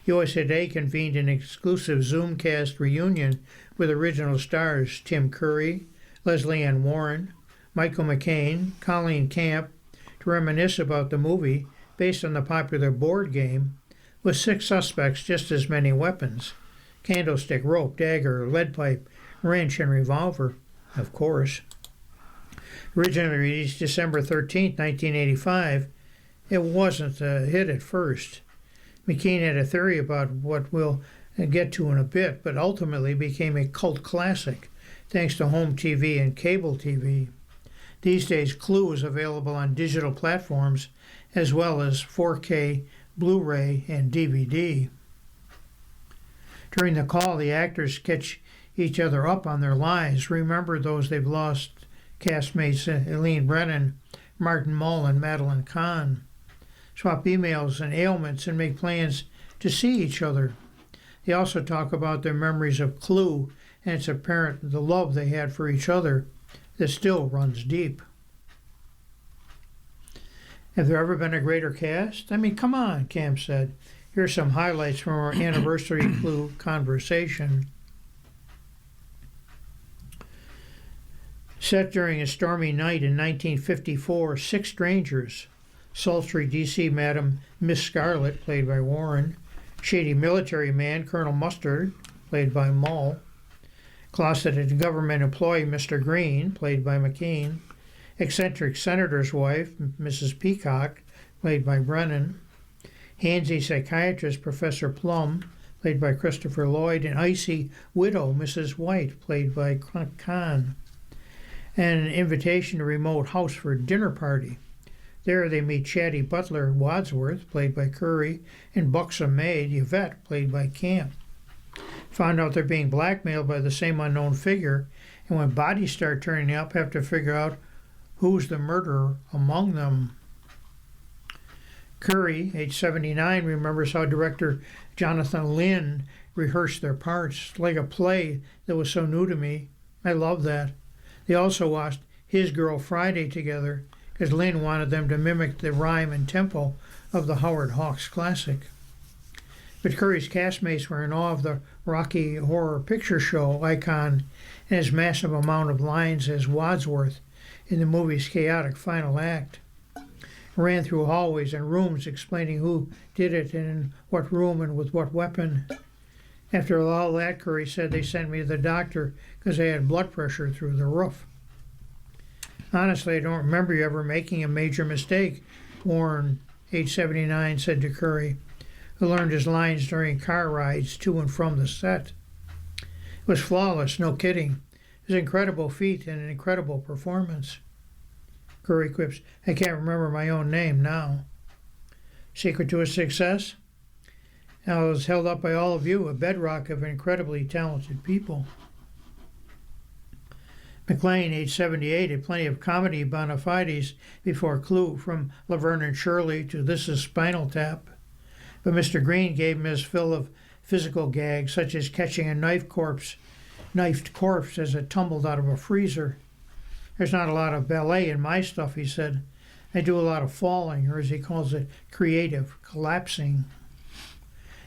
USA Today convened an exclusive Zoomcast reunion with original stars Tim Curry, Leslie Ann Warren, Michael McCain, Colleen Camp, to reminisce about the movie based on the popular board game, with 6 suspects, just as many weapons: candlestick, rope, dagger, lead pipe, wrench, and revolver, of course. Originally released December 13, 1985, it wasn't a hit at first. McKean had a theory about what we'll get to in a bit, but ultimately became a cult classic thanks to home TV and cable TV. These days, Clue is available on digital platforms as well as 4K, Blu-ray, and DVD. During the call, the actors catch each other up on their lives, remember those they've lost, castmates Eileen Brennan, Martin Mull, and Madeline Kahn. Swap emails and ailments and make plans to see each other. They also talk about their memories of Clue, and it's apparent the love they had for each other that still runs deep. Have there ever been a greater cast? I mean, come on, Camp said. Here's some highlights from our anniversary Clue conversation. Set during a stormy night in 1954, 6 strangers: sultry D.C. Madam Miss Scarlet, played by Warren; shady military man Colonel Mustard, played by Mull; closeted government employee Mr. Green, played by McKean; eccentric senator's wife Mrs. Peacock, played by Brennan; handsy psychiatrist Professor Plum, played by Christopher Lloyd; and icy widow Mrs. White, played by Kahn. And an invitation to remote house for a dinner party. There they meet chatty butler Wadsworth, played by Curry, and buxom maid Yvette, played by Camp. Found out they're being blackmailed by the same unknown figure, and when bodies start turning up, have to figure out who's the murderer among them. Curry, age 79, remembers how director Jonathan Lynn rehearsed their parts, like a play that was so new to me. I love that. They also watched His Girl Friday together, because Lynn wanted them to mimic the rhyme and tempo of the Howard Hawks classic. But Curry's castmates were in awe of the Rocky Horror Picture Show icon and his massive amount of lines as Wadsworth in the movie's chaotic final act. Ran through hallways and rooms explaining who did it and in what room and with what weapon. After all that, Curry said, they sent me to the doctor because I had blood pressure through the roof. Honestly, I don't remember you ever making a major mistake, Warren, age 79, said to Curry, who learned his lines during car rides to and from the set. It was flawless, no kidding. It was an incredible feat and an incredible performance. Curry quips, I can't remember my own name now. Secret to his success? I was held up by all of you, a bedrock of incredibly talented people. McLean, age 78, had plenty of comedy bona fides before Clue, from Laverne and Shirley to This Is Spinal Tap. But Mr. Green gave him his fill of physical gags, such as catching a knifed corpse as it tumbled out of a freezer. There's not a lot of ballet in my stuff, he said. I do a lot of falling, or as he calls it, creative collapsing.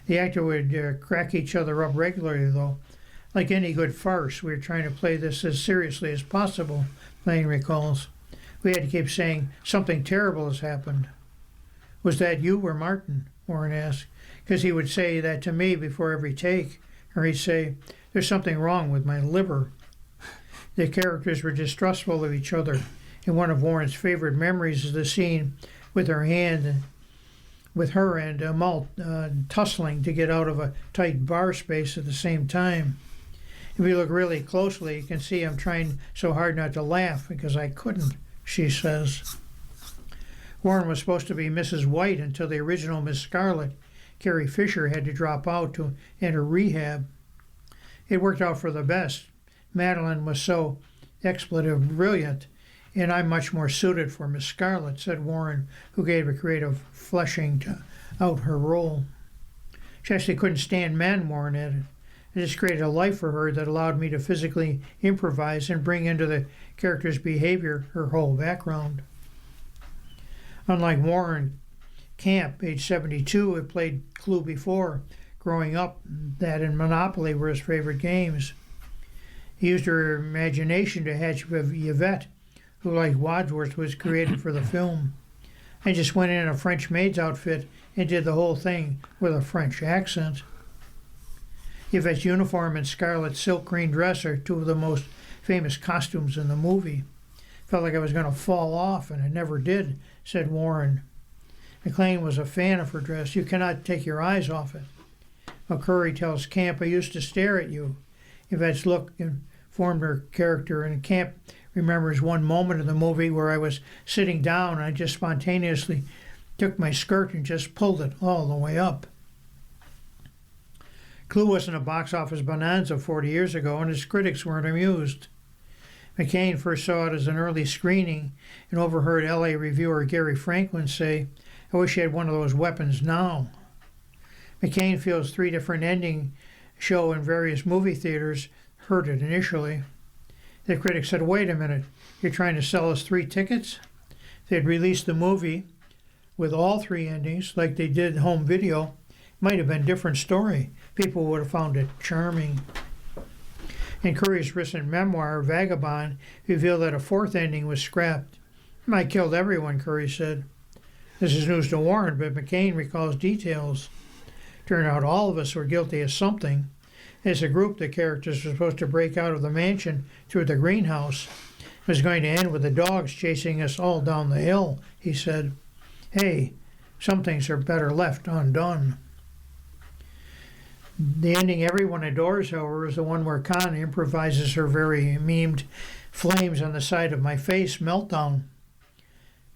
The actor would crack each other up regularly, though. Like any good farce, we were trying to play this as seriously as possible, Lane recalls. We had to keep saying, something terrible has happened. Was that you or Martin? Warren asked, because he would say that to me before every take, or he'd say, there's something wrong with my liver. The characters were distrustful of each other, and one of Warren's favorite memories is the scene with her and Mull tussling to get out of a tight bar space at the same time. If you look really closely, you can see I'm trying so hard not to laugh because I couldn't, she says. Warren was supposed to be Mrs. White until the original Miss Scarlet, Carrie Fisher, had to drop out to enter rehab. It worked out for the best. Madeline was so expletive brilliant, and I'm much more suited for Miss Scarlet, said Warren, who gave a creative fleshing out her role. She actually couldn't stand men, Warren added. It just created a life for her that allowed me to physically improvise and bring into the character's behavior her whole background. Unlike Warren Camp, age 72, had played Clue before, growing up, that and Monopoly were his favorite games. He used her imagination to hatch Yvette, who, like Wadsworth, was created for the film. I just went in a French maid's outfit and did the whole thing with a French accent. Yvette's uniform and scarlet silk green dress are two of the most famous costumes in the movie. Felt like I was going to fall off, and I never did, said Warren. McLean was a fan of her dress. You cannot take your eyes off it. McCurry tells Camp, I used to stare at you. Yvette's look informed her character, and Camp remembers one moment in the movie where I was sitting down and I just spontaneously took my skirt and just pulled it all the way up. Clue wasn't a box office bonanza 40 years ago, and its critics weren't amused. McCain first saw it as an early screening and overheard L.A. reviewer Gary Franklin say, I wish he had one of those weapons now. McCain feels 3 different endings show in various movie theaters hurt it initially. The critics said, wait a minute, you're trying to sell us 3 tickets? If they'd released the movie with all 3 endings, like they did home video, it might have been a different story. People would have found it charming. In Curry's recent memoir, Vagabond, revealed that a 4th ending was scrapped. I killed everyone, Curry said. This is news to Warren, but McCain recalls details. Turned out all of us were guilty of something. As a group, the characters were supposed to break out of the mansion through the greenhouse. It was going to end with the dogs chasing us all down the hill, he said. Hey, some things are better left undone. The ending everyone adores, however, is the one where Khan improvises her very memed flames on the side of my face meltdown.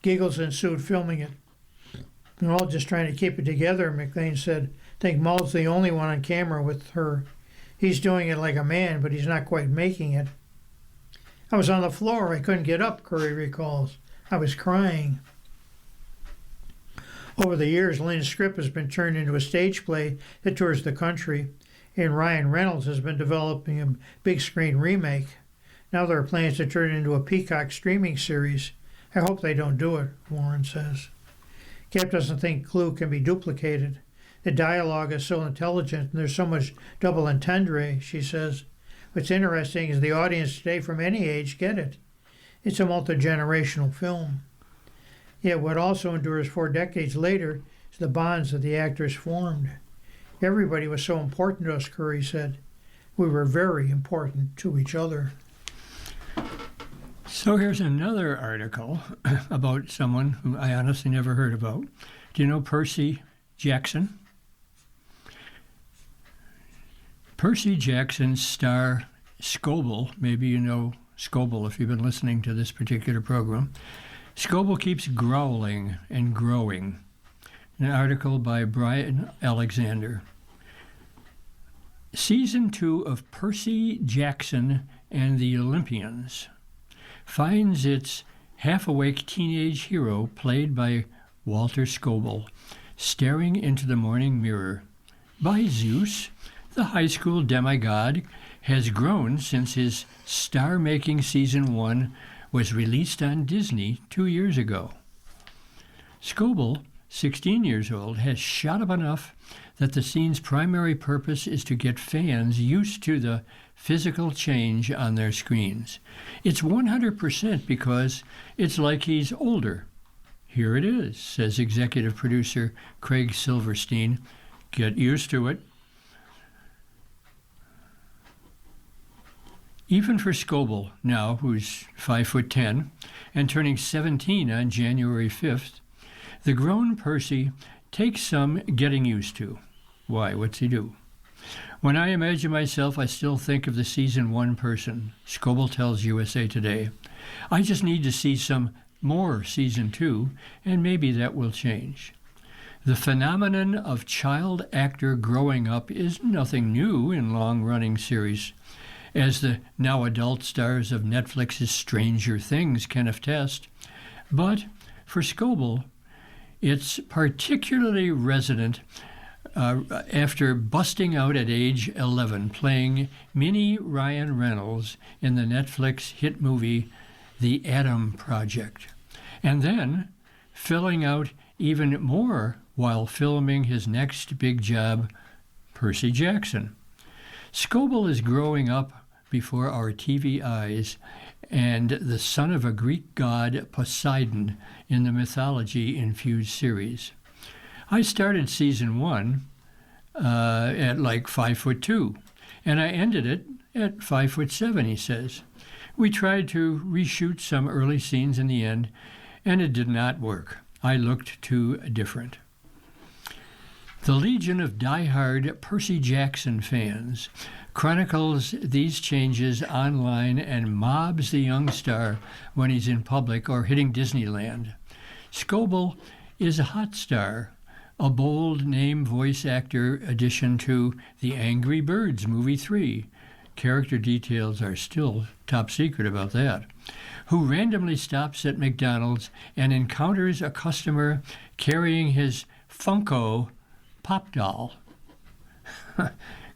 Giggles ensued filming it. We're all just trying to keep it together, McLean said. I think Maul's the only one on camera with her. He's doing it like a man, but he's not quite making it. I was on the floor. I couldn't get up, Curry recalls. I was crying. Over the years, Lynn's script has been turned into a stage play that tours the country, and Ryan Reynolds has been developing a big screen remake. Now there are plans to turn it into a Peacock streaming series. I hope they don't do it, Warren says. Cap doesn't think Clue can be duplicated. The dialogue is so intelligent and there's so much double entendre, she says. What's interesting is the audience today from any age get it. It's a multi-generational film. Yet what also endures 4 decades later is the bonds that the actors formed. Everybody was so important to us, Curry said. We were very important to each other. So here's another article about someone who I honestly never heard about. Do you know Percy Jackson? Percy Jackson's star Scoble, maybe you know Scoble if you've been listening to this particular program. Scoble keeps growling and growing. An article by Brian Alexander. Season 2 of Percy Jackson and the Olympians finds its half-awake teenage hero, played by Walter Scoble, staring into the morning mirror. By Zeus, the high school demigod has grown since his star-making Season 1 was released on Disney 2 years ago. Scoble, 16 years old, has shot up enough that the scene's primary purpose is to get fans used to the physical change on their screens. It's 100% because it's like he's older. Here it is, says executive producer Craig Silverstein. Get used to it. Even for Scoble, now who's 5'10", and turning 17 on January 5th, the grown Percy takes some getting used to. Why? What's he do? When I imagine myself, I still think of the Season 1 person, Scoble tells USA Today. I just need to see some more Season 2, and maybe that will change. The phenomenon of child actor growing up is nothing new in long-running series, as the now adult stars of Netflix's Stranger Things can attest. But for Scoble, it's particularly resonant after busting out at age 11 playing Minnie Ryan Reynolds in the Netflix hit movie The Adam Project, and then filling out even more while filming his next big job, Percy Jackson. Scoble is growing up before our TV eyes and the son of a Greek god Poseidon in the mythology-infused series. I started season 1 at like 5'2", and I ended it at 5'7", he says. We tried to reshoot some early scenes in the end, and it did not work. I looked too different. The legion of die-hard Percy Jackson fans chronicles these changes online and mobs the young star when he's in public or hitting Disneyland. Scoble is a hot star, a bold name voice actor addition to The Angry Birds Movie 3. Character details are still top secret about that. Who randomly stops at McDonald's and encounters a customer carrying his Funko Pop doll.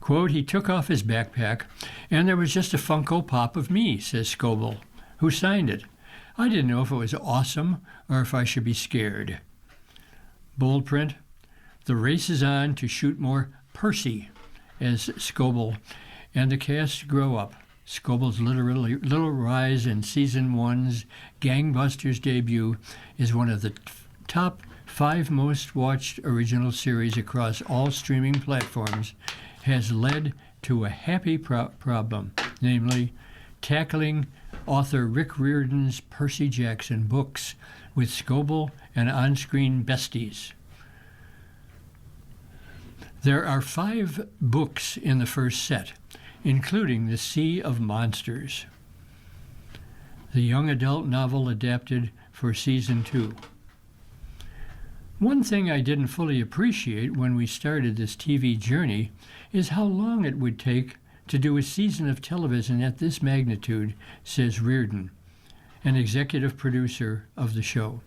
Quote, he took off his backpack, and there was just a Funko Pop of me, says Scoble, who signed it. I didn't know if it was awesome or if I should be scared. Bold print, the race is on to shoot more Percy as Scoble and the cast grow up. Scoble's little rise in Season 1's gangbusters debut is one of the top 5 most watched original series across all streaming platforms, has led to a happy problem, namely tackling author Rick Riordan's Percy Jackson books with Scoble and on-screen besties. There are 5 books in the first set, including The Sea of Monsters, the young adult novel adapted for Season 2. One thing I didn't fully appreciate when we started this TV journey is how long it would take to do a season of television at this magnitude, says Riordan, an executive producer of the show.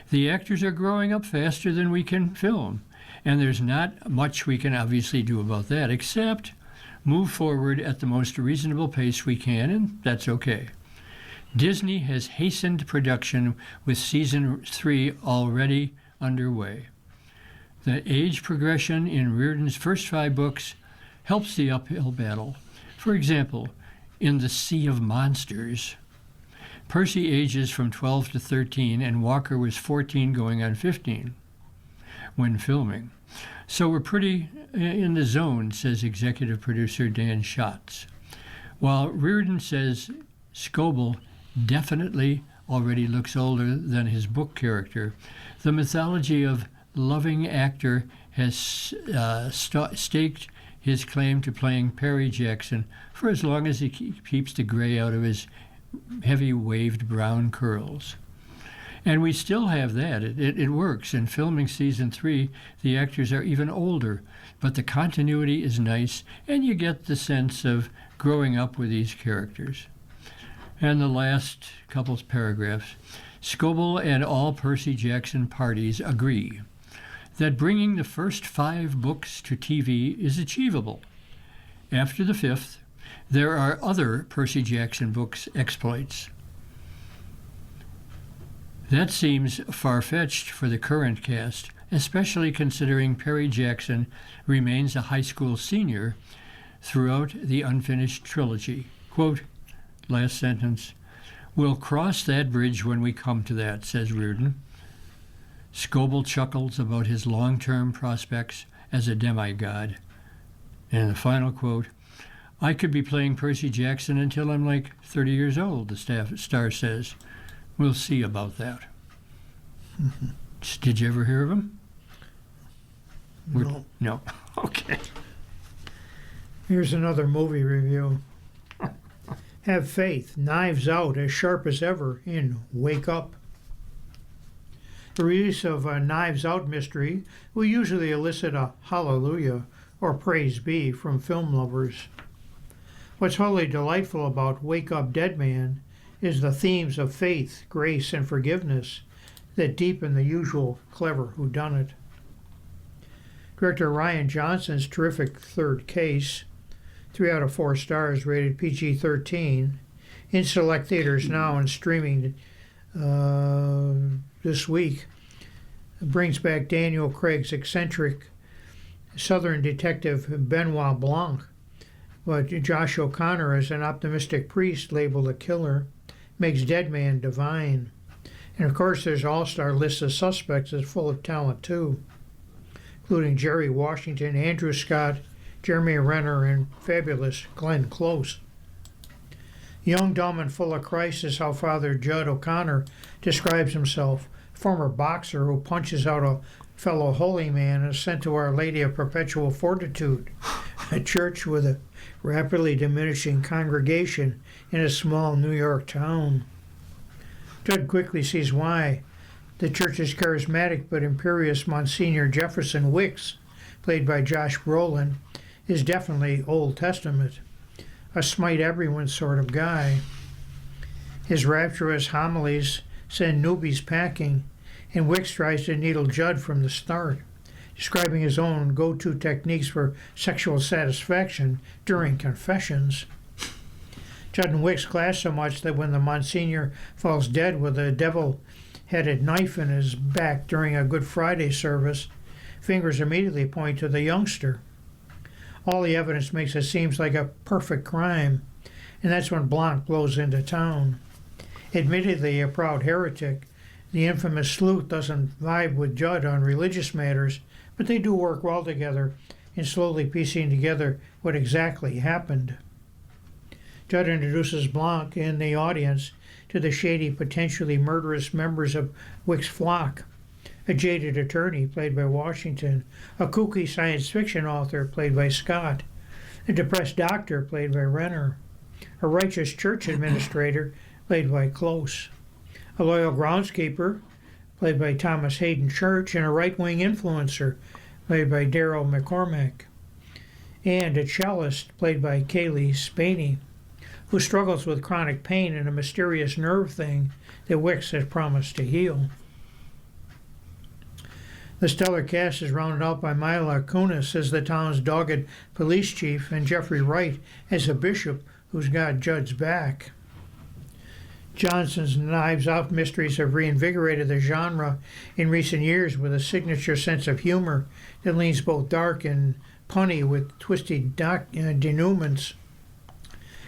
The actors are growing up faster than we can film, and there's not much we can obviously do about that, except move forward at the most reasonable pace we can, and that's okay. Disney has hastened production with Season 3 already underway. The age progression in Riordan's first 5 books helps the uphill battle. For example, in The Sea of Monsters, Percy ages from 12 to 13 and Walker was 14 going on 15 when filming. So we're pretty in the zone, says executive producer Dan Schatz. While Riordan says Scoble definitely already looks older than his book character, the mythology of loving actor has staked his claim to playing Perry Jackson for as long as he keeps the gray out of his heavy waved brown curls. And we still have that. It works. In filming Season 3, the actors are even older, but the continuity is nice, and you get the sense of growing up with these characters. And the last couple paragraphs, Scoble and all Percy Jackson parties agree that bringing the first 5 books to TV is achievable. After the 5th, there are other Percy Jackson books exploits. That seems far-fetched for the current cast, especially considering Perry Jackson remains a high school senior throughout the unfinished trilogy. Quote, last sentence, we'll cross that bridge when we come to that, says Riordan. Scoble chuckles about his long-term prospects as a demigod. And the final quote, I could be playing Percy Jackson until I'm like 30 years old, the star says. We'll see about that. Did you ever hear of him? No. No. Okay. Here's another movie review. Have faith, Knives Out, as sharp as ever in Wake Up. The release of a Knives Out mystery will usually elicit a hallelujah or praise be from film lovers. What's wholly delightful about Wake Up Dead Man is the themes of faith, grace, and forgiveness that deepen the usual clever whodunit. Director Ryan Johnson's terrific Third Case, 3 out of 4 stars, rated PG-13, in select theaters now and streaming this week, brings back Daniel Craig's eccentric Southern detective Benoit Blanc, but Josh O'Connor as an optimistic priest labeled a killer, makes Dead Man divine. And of course there's all-star list of suspects that's full of talent too, including Jerry Washington, Andrew Scott, Jeremy Renner, and fabulous Glenn Close. Young, dumb, and full of Christ is how Father Judd O'Connor describes himself, former boxer who punches out a fellow holy man and is sent to Our Lady of Perpetual Fortitude, a church with a rapidly diminishing congregation in a small New York town. Judd quickly sees why. The church's charismatic but imperious Monsignor Jefferson Wicks, played by Josh Brolin, is definitely Old Testament, a smite everyone sort of guy. His rapturous homilies send newbies packing, and Wicks tries to needle Judd from the start, describing his own go-to techniques for sexual satisfaction during confessions. Judd and Wicks clash so much that when the Monsignor falls dead with a devil-headed knife in his back during a Good Friday service, fingers immediately point to the youngster. All the evidence makes it seem like a perfect crime, and that's when Blanc blows into town. Admittedly a proud heretic, the infamous sleuth doesn't vibe with Judd on religious matters, but they do work well together in slowly piecing together what exactly happened. Judd introduces Blanc and the audience to the shady, potentially murderous members of Wicks' flock: a jaded attorney, played by Washington, a kooky science fiction author, played by Scott, a depressed doctor, played by Renner, a righteous church administrator, played by Close, a loyal groundskeeper, played by Thomas Hayden Church, and a right-wing influencer, played by Daryl McCormack, and a cellist, played by Kaylee Spaney, who struggles with chronic pain and a mysterious nerve thing that Wicks has promised to heal. The stellar cast is rounded out by Mila Kunis as the town's dogged police chief and Jeffrey Wright as a bishop who's got Judd's back. Johnson's Knives Out mysteries have reinvigorated the genre in recent years with a signature sense of humor that leans both dark and punny with twisty denouements.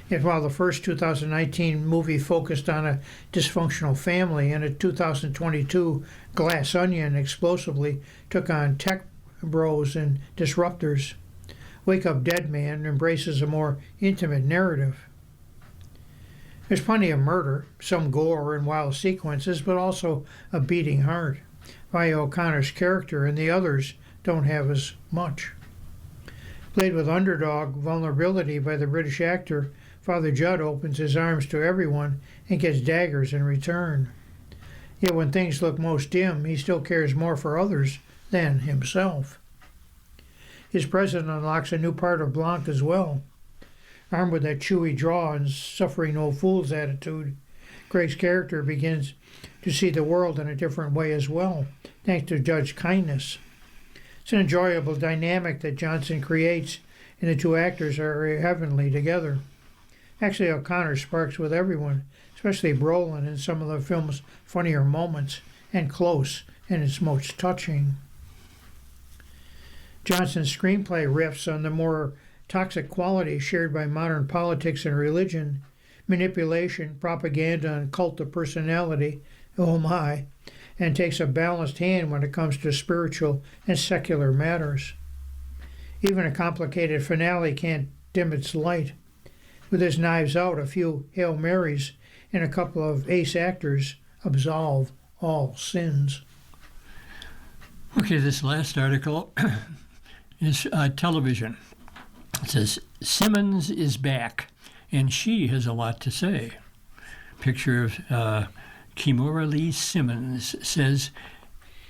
Yet while the first 2019 movie focused on a dysfunctional family, and a 2022 Glass Onion explosively took on tech bros and disruptors, Wake Up Dead Man embraces a more intimate narrative. There's plenty of murder, some gore and wild sequences, but also a beating heart. Vi O'Connor's character and the others don't have as much. Played with underdog vulnerability by the British actor, Father Judd opens his arms to everyone and gets daggers in return. Yet when things look most dim, he still cares more for others than himself. His presence unlocks a new part of Blanc as well. Armed with that chewy draw and suffering no fools attitude, Craig's character begins to see the world in a different way as well, thanks to Judd's kindness. It's an enjoyable dynamic that Johnson creates, and the two actors are heavenly together. Actually, O'Connor sparks with everyone, especially Brolin in some of the film's funnier moments, and Close in its most touching. Johnson's screenplay riffs on the more toxic qualities shared by modern politics and religion, manipulation, propaganda, and cult of personality, oh my, and takes a balanced hand when it comes to spiritual and secular matters. Even a complicated finale can't dim its light. With his Knives Out, a few Hail Marys, and a couple of ace actors absolve all sins. Okay, this last article is television. It says, Simmons is back, and she has a lot to say. Picture of Kimora Lee Simmons says,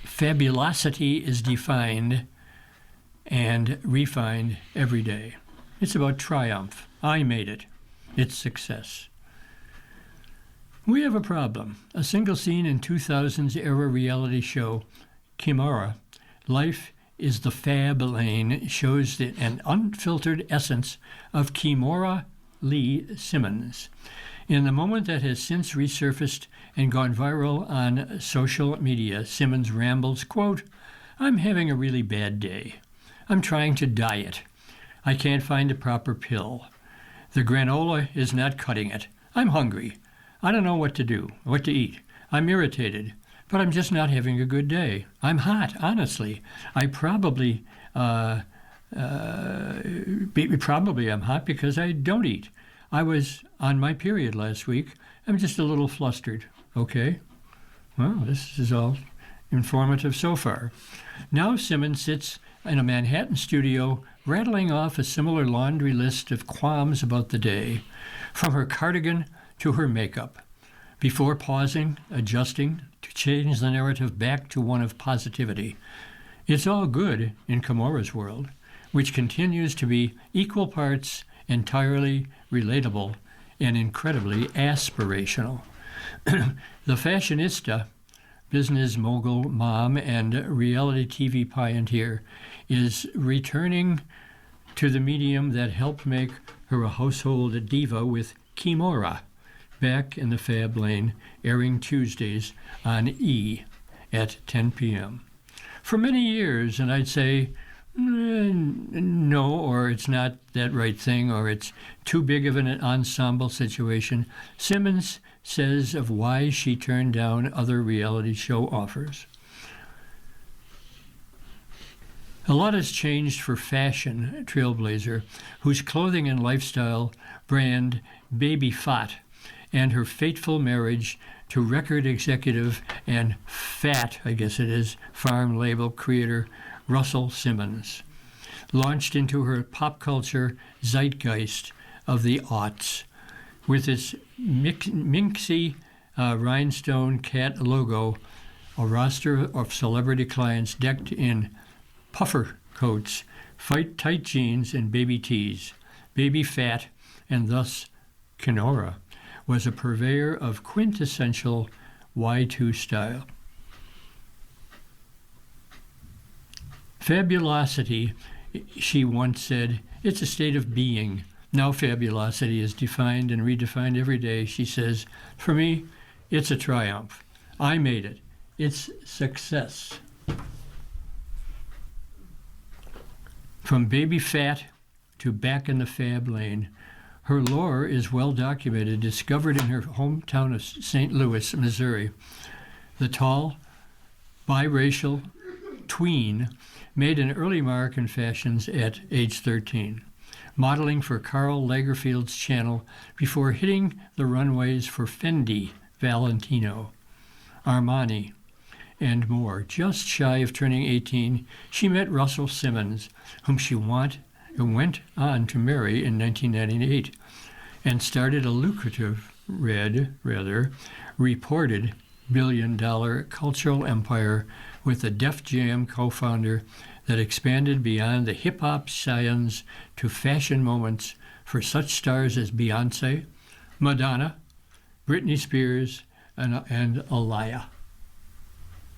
fabulosity is defined and refined every day. It's about triumph. I made it. It's success. We have a problem. A single scene in 2000's era reality show, Kimora, Life is the Fab Lane shows an unfiltered essence of Kimora Lee Simmons. In the moment that has since resurfaced and gone viral on social media, Simmons rambles, quote, "I'm having a really bad day. I'm trying to diet. I can't find a proper pill. The granola is not cutting it. I'm hungry. I don't know what to eat. I'm irritated, but I'm just not having a good day. I'm hot, honestly. I probably I'm hot because I don't eat. I was on my period last week. I'm just a little flustered." Okay. Well, this is all informative so far. Now Simmons sits in a Manhattan studio rattling off a similar laundry list of qualms about the day, from her cardigan to her makeup, before pausing, adjusting, to change the narrative back to one of positivity. It's all good in Kimora's world, which continues to be equal parts entirely relatable and incredibly aspirational. The fashionista, business mogul, mom, and reality TV pioneer is returning to the medium that helped make her a household diva with Kimora, back in the Fab Lane, airing Tuesdays on E! At 10 p.m. For many years, and I'd say, no, or it's not that right thing, or it's too big of an ensemble situation, Simmons says of why she turned down other reality show offers. A lot has changed for fashion trailblazer, whose clothing and lifestyle brand Baby Phat, and her fateful marriage to record executive and fat, I guess it is, farm label creator Russell Simmons, launched into her pop culture zeitgeist of the aughts, with its minxy rhinestone cat logo, a roster of celebrity clients decked in puffer coats, tight jeans, and baby tees. Baby Phat, and thus Kimora, was a purveyor of quintessential Y2 style. Fabulosity, she once said, it's a state of being. Now fabulosity is defined and redefined every day. She says, for me, it's a triumph. I made it. It's success. From Baby Phat to back in the Fab Lane, her lore is well documented, discovered in her hometown of St. Louis, Missouri. The tall, biracial tween made an early mark in fashions at age 13, modeling for Karl Lagerfeld's channel before hitting the runways for Fendi, Valentino, Armani, and more. Just shy of turning 18, she met Russell Simmons, whom she went on to marry in 1998, and started a lucrative, reported billion-dollar cultural empire with the Def Jam co-founder that expanded beyond the hip-hop scions to fashion moments for such stars as Beyoncé, Madonna, Britney Spears, and Aaliyah.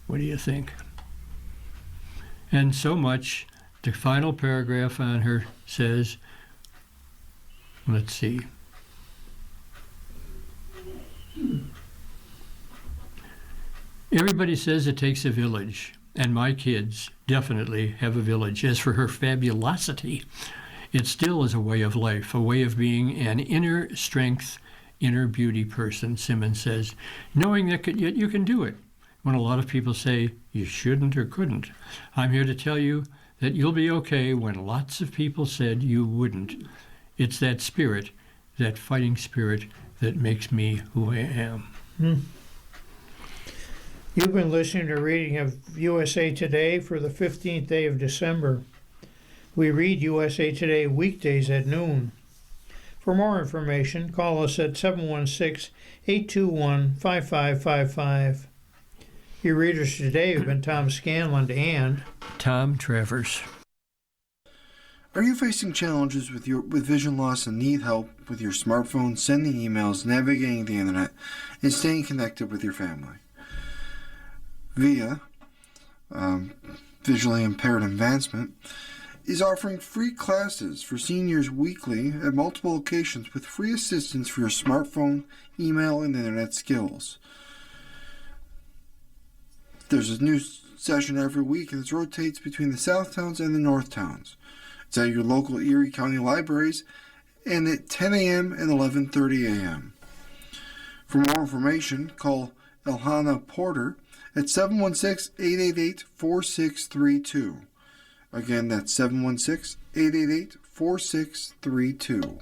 What do you think? And so much, the final paragraph on her says, let's see. Everybody says it takes a village, and my kids definitely have a village. As for her fabulosity, it still is a way of life, a way of being an inner strength, inner beauty person, Simmons says, knowing that you can do it when a lot of people say you shouldn't or couldn't. I'm here to tell you that you'll be okay when lots of people said you wouldn't. It's that spirit, that fighting spirit, that makes me who I am. You've been listening to a reading of USA Today for the 15th day of December. We read USA Today weekdays at noon. For more information, call us at 716-821-5555. Your readers today have been Tom Scanlon and Tom Travers. Are you facing challenges with vision loss and need help with your smartphone, sending emails, navigating the internet, and staying connected with your family? Via Visually Impaired Advancement, is offering free classes for seniors weekly at multiple locations with free assistance for your smartphone, email, and internet skills. There's a new session every week, and it rotates between the South Towns and the North Towns. It's at your local Erie County libraries and at 10 a.m. and 11:30 a.m. For more information, call Elhana Porter at 716-888-4632. Again, that's 716-888-4632.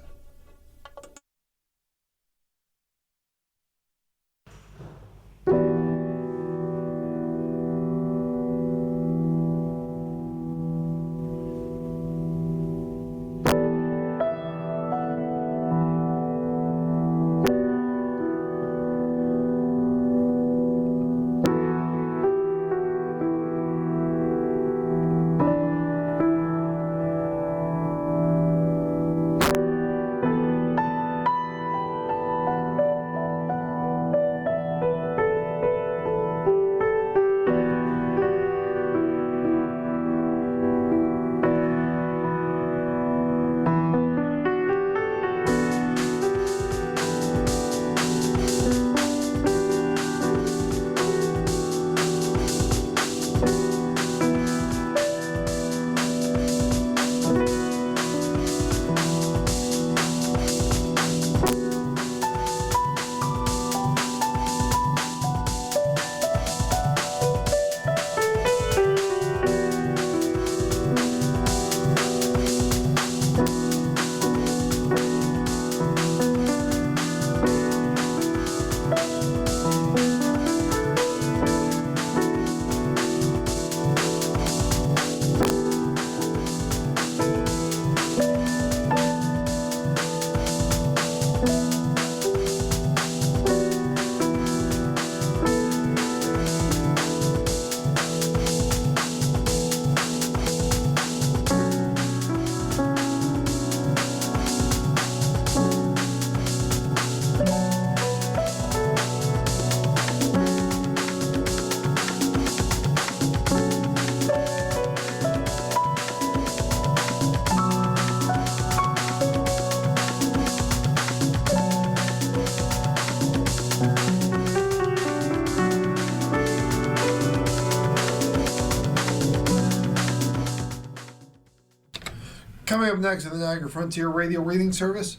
Coming up next on the Niagara Frontier Radio Reading Service,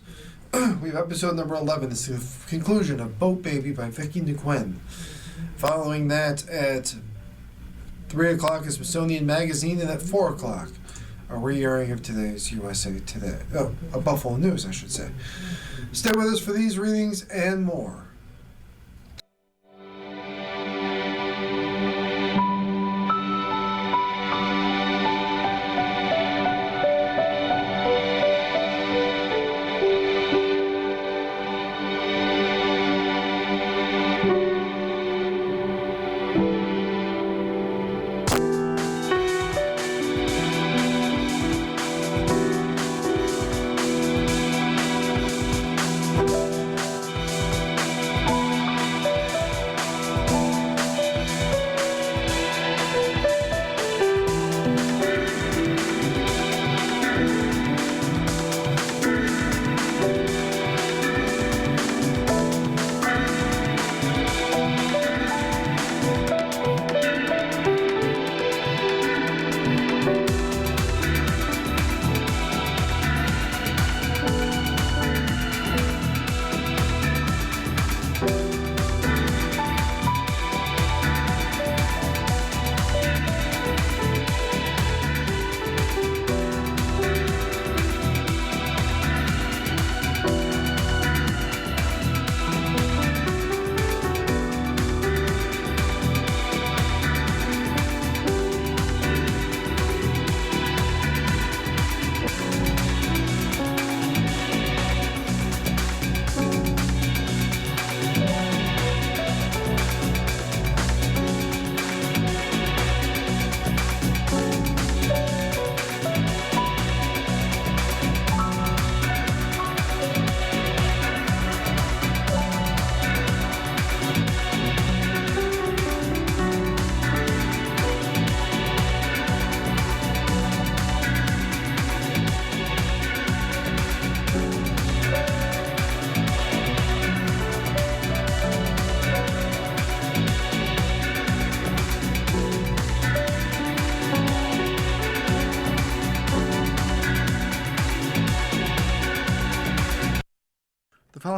we have episode number 11. This is the conclusion of Boat Baby by Vicki NiQuinn. Following that, at 3 o'clock is Smithsonian Magazine, and at 4 o'clock, a re-airing of today's USA Today. Buffalo News, I should say. Stay with us for these readings and more.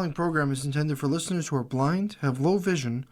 following program is intended for listeners who are blind, have low vision,